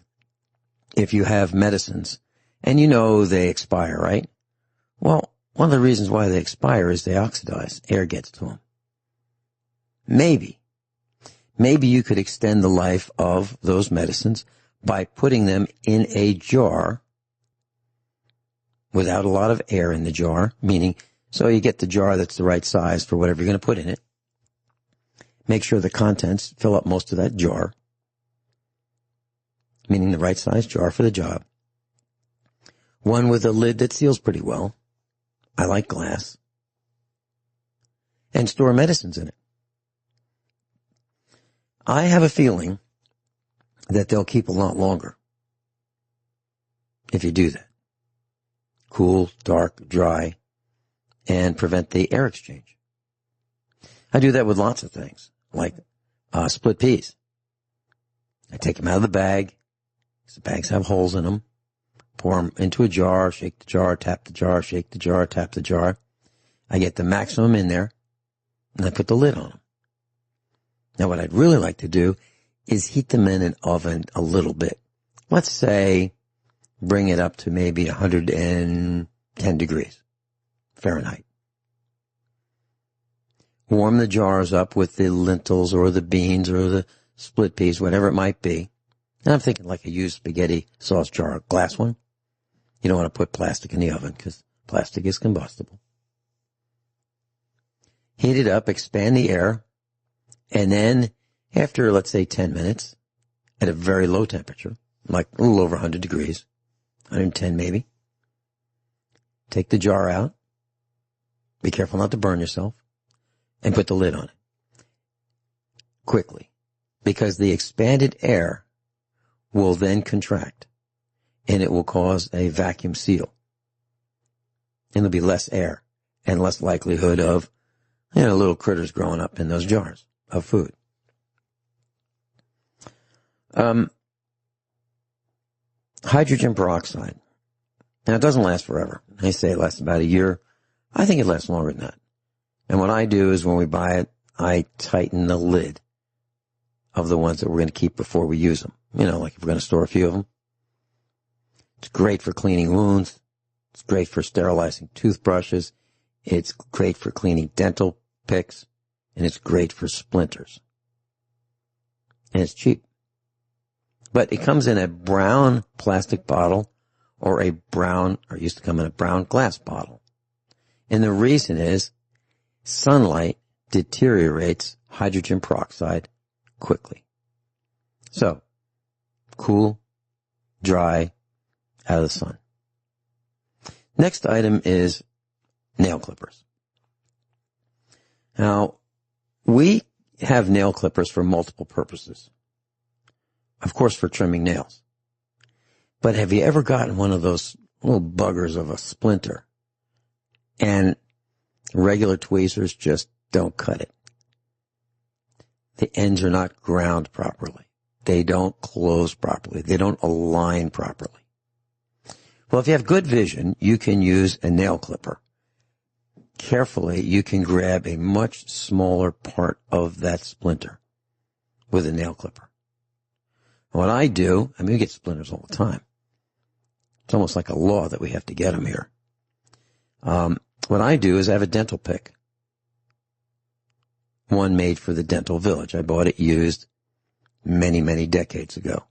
if you have medicines, and they expire, right? Well, one of the reasons why they expire is they oxidize. Air gets to them. Maybe you could extend the life of those medicines by putting them in a jar without a lot of air in the jar, meaning, so you get the jar that's the right size for whatever you're going to put in it. Make sure the contents fill up most of that jar, meaning the right size jar for the job. One with a lid that seals pretty well. I like glass. And store medicines in it. I have a feeling that they'll keep a lot longer if you do that. Cool, dark, dry, and prevent the air exchange. I do that with lots of things, like split peas. I take them out of the bag. The bags have holes in them. Pour them into a jar, shake the jar, tap the jar, shake the jar, tap the jar. I get the maximum in there, and I put the lid on them. Now, what I'd really like to do is heat them in an oven a little bit. Let's say bring it up to maybe 110 degrees Fahrenheit. Warm the jars up with the lentils or the beans or the split peas, whatever it might be. And I'm thinking like a used spaghetti sauce jar, a glass one. You don't want to put plastic in the oven because plastic is combustible. heat it up, expand the air, and then after, let's say, 10 minutes, at a very low temperature, like a little over 100 degrees, 110 maybe, take the jar out, be careful not to burn yourself, and put the lid on it quickly, because the expanded air will then contract, and it will cause a vacuum seal. And there'll be less air and less likelihood of, little critters growing up in those jars of food. Hydrogen peroxide. Now, it doesn't last forever. They say it lasts about a year. I think it lasts longer than that. And what I do is when we buy it, I tighten the lid of the ones that we're going to keep before we use them. Like if we're going to store a few of them. It's great for cleaning wounds. It's great for sterilizing toothbrushes. It's great for cleaning dental picks. And it's great for splinters. And it's cheap. But it comes in a brown plastic bottle or used to come in a brown glass bottle. And the reason is sunlight deteriorates hydrogen peroxide quickly. So, cool, dry, out of the sun. Next item is nail clippers. Now, we have nail clippers for multiple purposes. Of course, for trimming nails. But have you ever gotten one of those little buggers of a splinter and regular tweezers just don't cut it? The ends are not ground properly. They don't close properly. They don't align properly. Well, if you have good vision, you can use a nail clipper. Carefully, you can grab a much smaller part of that splinter with a nail clipper. What I do, we get splinters all the time. It's almost like a law that we have to get them here. What I do is I have a dental pick. One made for the dental village. I bought it used many, many decades ago.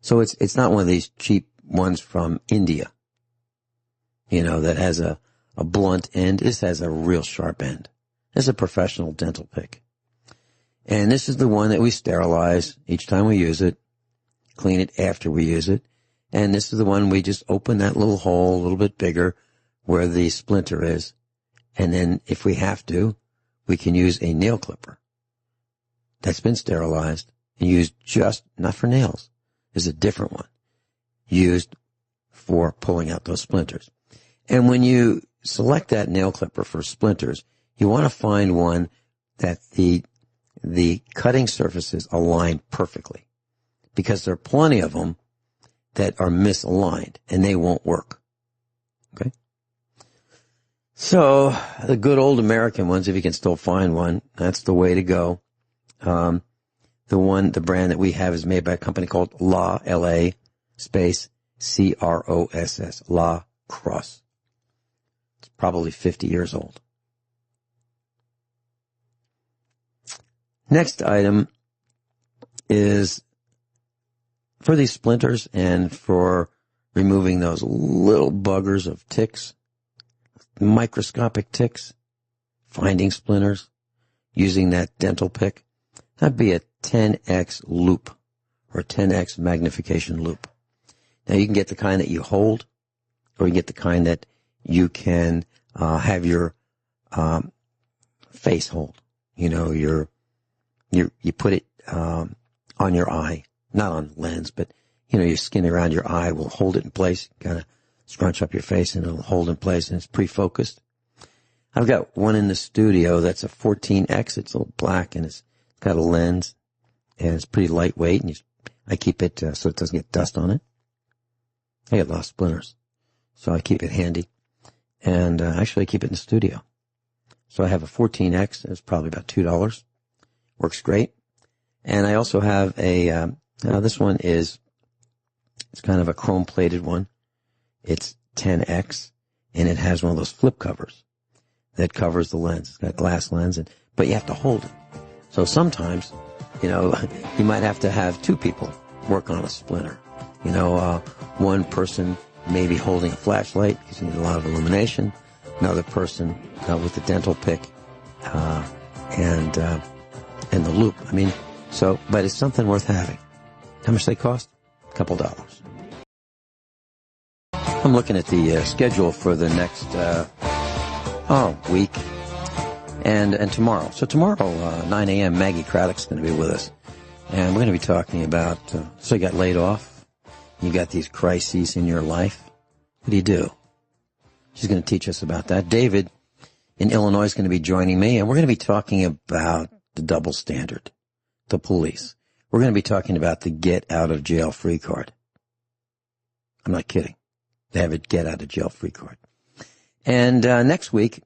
So it's not one of these cheap ones from India, that has a blunt end. This has a real sharp end. This is a professional dental pick. And this is the one that we sterilize each time we use it, clean it after we use it. And this is the one we just open that little hole a little bit bigger where the splinter is. And then if we have to, we can use a nail clipper that's been sterilized and used just, not for nails, is a different one, used for pulling out those splinters. And when you select that nail clipper for splinters, you want to find one that the cutting surfaces align perfectly, because there are plenty of them that are misaligned and they won't work. Okay? So the good old American ones, if you can still find one, that's the way to go. The brand that we have is made by a company called La, L-A, space, C-R-O-S-S, La Crosse. It's probably 50 years old. Next item is for these splinters and for removing those little buggers of ticks, microscopic ticks, finding splinters, using that dental pick. That'd be a 10x loop or 10x magnification loop. Now you can get the kind that you hold, or you can get the kind that you can have your face hold. You put it on your eye, not on the lens, but your skin around your eye will hold it in place. Kind of scrunch up your face and it'll hold in place, and it's pre-focused. I've got one in the studio that's a 14X. It's a little black and it's got a lens, and it's pretty lightweight, and I keep it so it doesn't get dust on it. I get a lot of splinters, so I keep it handy. And actually I keep it in the studio. So I have a 14X. It's probably about $2. Works great. And I also have this one it's kind of a chrome-plated one. It's 10X, and it has one of those flip covers that covers the lens. It's got a glass lens, but you have to hold it. So sometimes, you might have to have two people work on a splinter. One person maybe holding a flashlight because you need a lot of illumination. Another person with the dental pick and the loop. I mean, but it's something worth having. How much they cost? A couple dollars. I'm looking at the schedule for the next week and tomorrow. So tomorrow, 9 a.m., Maggie Craddock's going to be with us. And we're going to be talking about, so you got laid off, you got these crises in your life. What do you do? She's going to teach us about that. David in Illinois is going to be joining me, and we're going to be talking about the double standard, the police. We're going to be talking about the get-out-of-jail-free card. I'm not kidding. They have a get-out-of-jail-free card. And next week,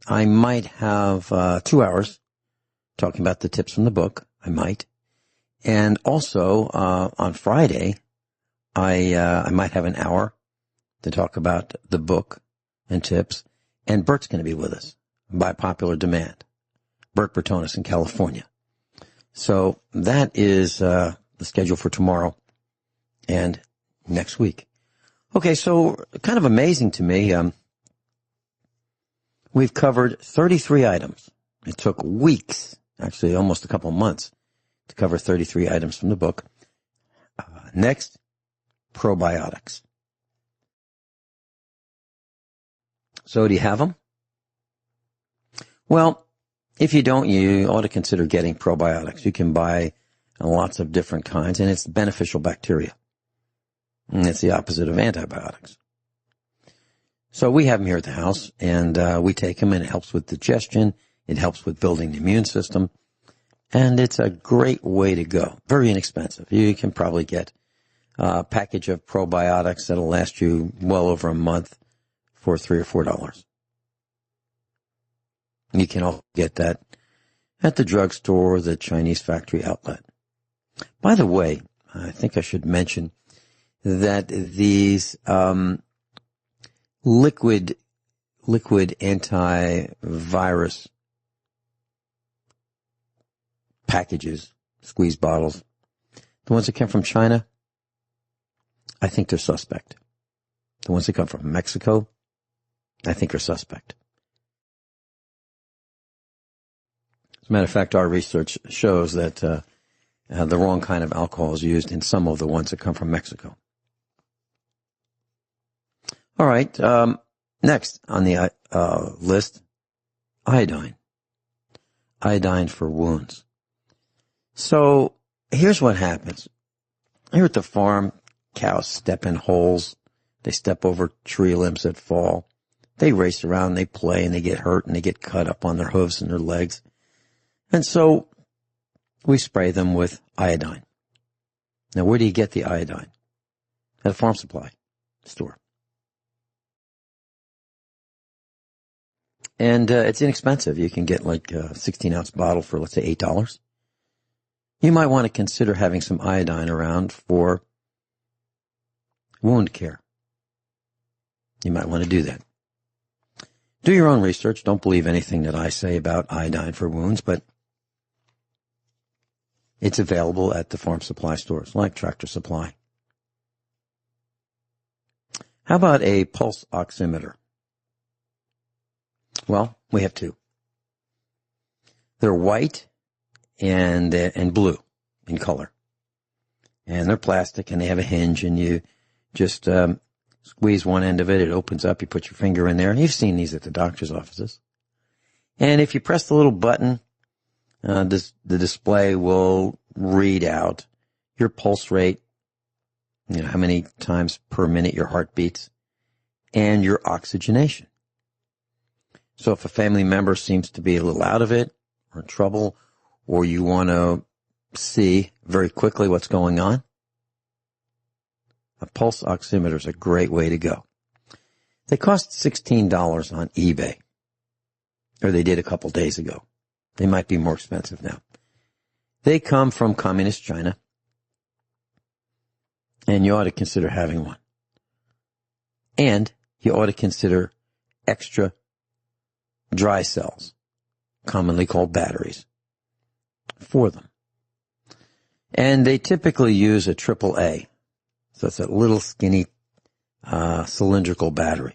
I might have 2 hours talking about the tips from the book. I might. And also, on Friday, I might have an hour to talk about the book and tips. And Bert's going to be with us by popular demand. Bert Bertonis in California. So that is the schedule for tomorrow and next week. Okay, so kind of amazing to me. We've covered 33 items. It took weeks, actually almost a couple months, to cover 33 items from the book. Next, probiotics. So do you have them? Well, if you don't, you ought to consider getting probiotics. You can buy lots of different kinds, and it's beneficial bacteria. And it's the opposite of antibiotics. So we have them here at the house, and we take them, and it helps with digestion. It helps with building the immune system. And it's a great way to go. Very inexpensive. You can probably get a package of probiotics that'll last you well over a month for $3 or $4. You can also get that at the drugstore or the Chinese factory outlet. By the way, I think I should mention that these liquid antivirus packages, squeeze bottles, the ones that come from China, I think they're suspect. The ones that come from Mexico, I think are suspect. As a matter of fact, our research shows that the wrong kind of alcohol is used in some of the ones that come from Mexico. All right, next on the list, iodine. Iodine for wounds. So here's what happens. Here at the farm, cows step in holes. They step over tree limbs that fall. They race around, they play, and they get hurt, and they get cut up on their hooves and their legs. And so we spray them with iodine. Now, where do you get the iodine? At a farm supply store. And it's inexpensive. You can get like a 16-ounce bottle for, let's say, $8. You might want to consider having some iodine around for wound care. You might want to do that. Do your own research. Don't believe anything that I say about iodine for wounds, but it's available at the farm supply stores like Tractor Supply. How about a pulse oximeter? Well, we have two. They're white and blue in color. And they're plastic, and they have a hinge, and you just squeeze one end of it. It opens up. You put your finger in there. And you've seen these at the doctor's offices. And if you press the little button, the display will read out your pulse rate, how many times per minute your heart beats, and your oxygenation. So if a family member seems to be a little out of it or in trouble, or you want to see very quickly what's going on, a pulse oximeter is a great way to go. They cost $16 on eBay, or they did a couple days ago. They might be more expensive now. They come from communist China, and you ought to consider having one. And you ought to consider extra dry cells, commonly called batteries, for them. And they typically use a AAA. So it's a little skinny cylindrical battery.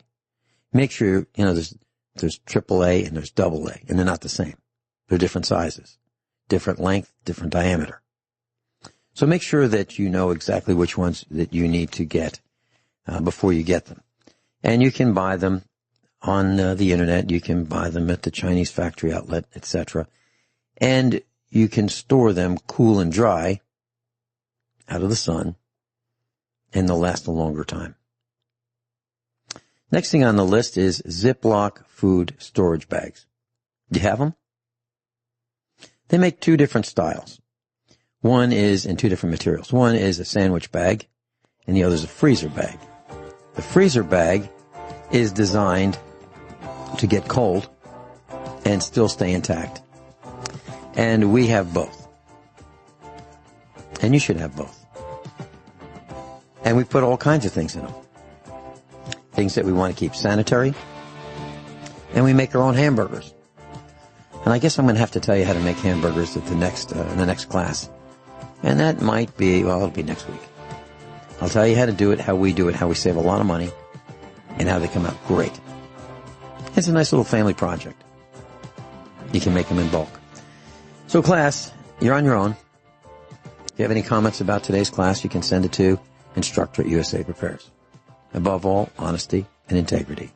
Make sure, there's There's AAA and there's AA, and they're not the same. They're different sizes, different length, different diameter. So make sure that you know exactly which ones that you need to get before you get them. And you can buy them on the internet. You can buy them at the Chinese factory outlet, etc. And you can store them cool and dry out of the sun, and they'll last a longer time. Next thing on the list is Ziploc food storage bags. Do you have them? They make two different styles. One is in two different materials. One is a sandwich bag, and the other is a freezer bag. The freezer bag is designed to get cold and still stay intact. And we have both. And you should have both. And we put all kinds of things in them. Things that we want to keep sanitary. And we make our own hamburgers. And I guess I'm going to have to tell you how to make hamburgers at in the next class. And that might be, well, it'll be next week. I'll tell you how to do it, how we do it, how we save a lot of money, and how they come out great. It's a nice little family project. You can make them in bulk. So class, you're on your own. If you have any comments about today's class, you can send it to instructor@USA Prepares. Above all, honesty and integrity.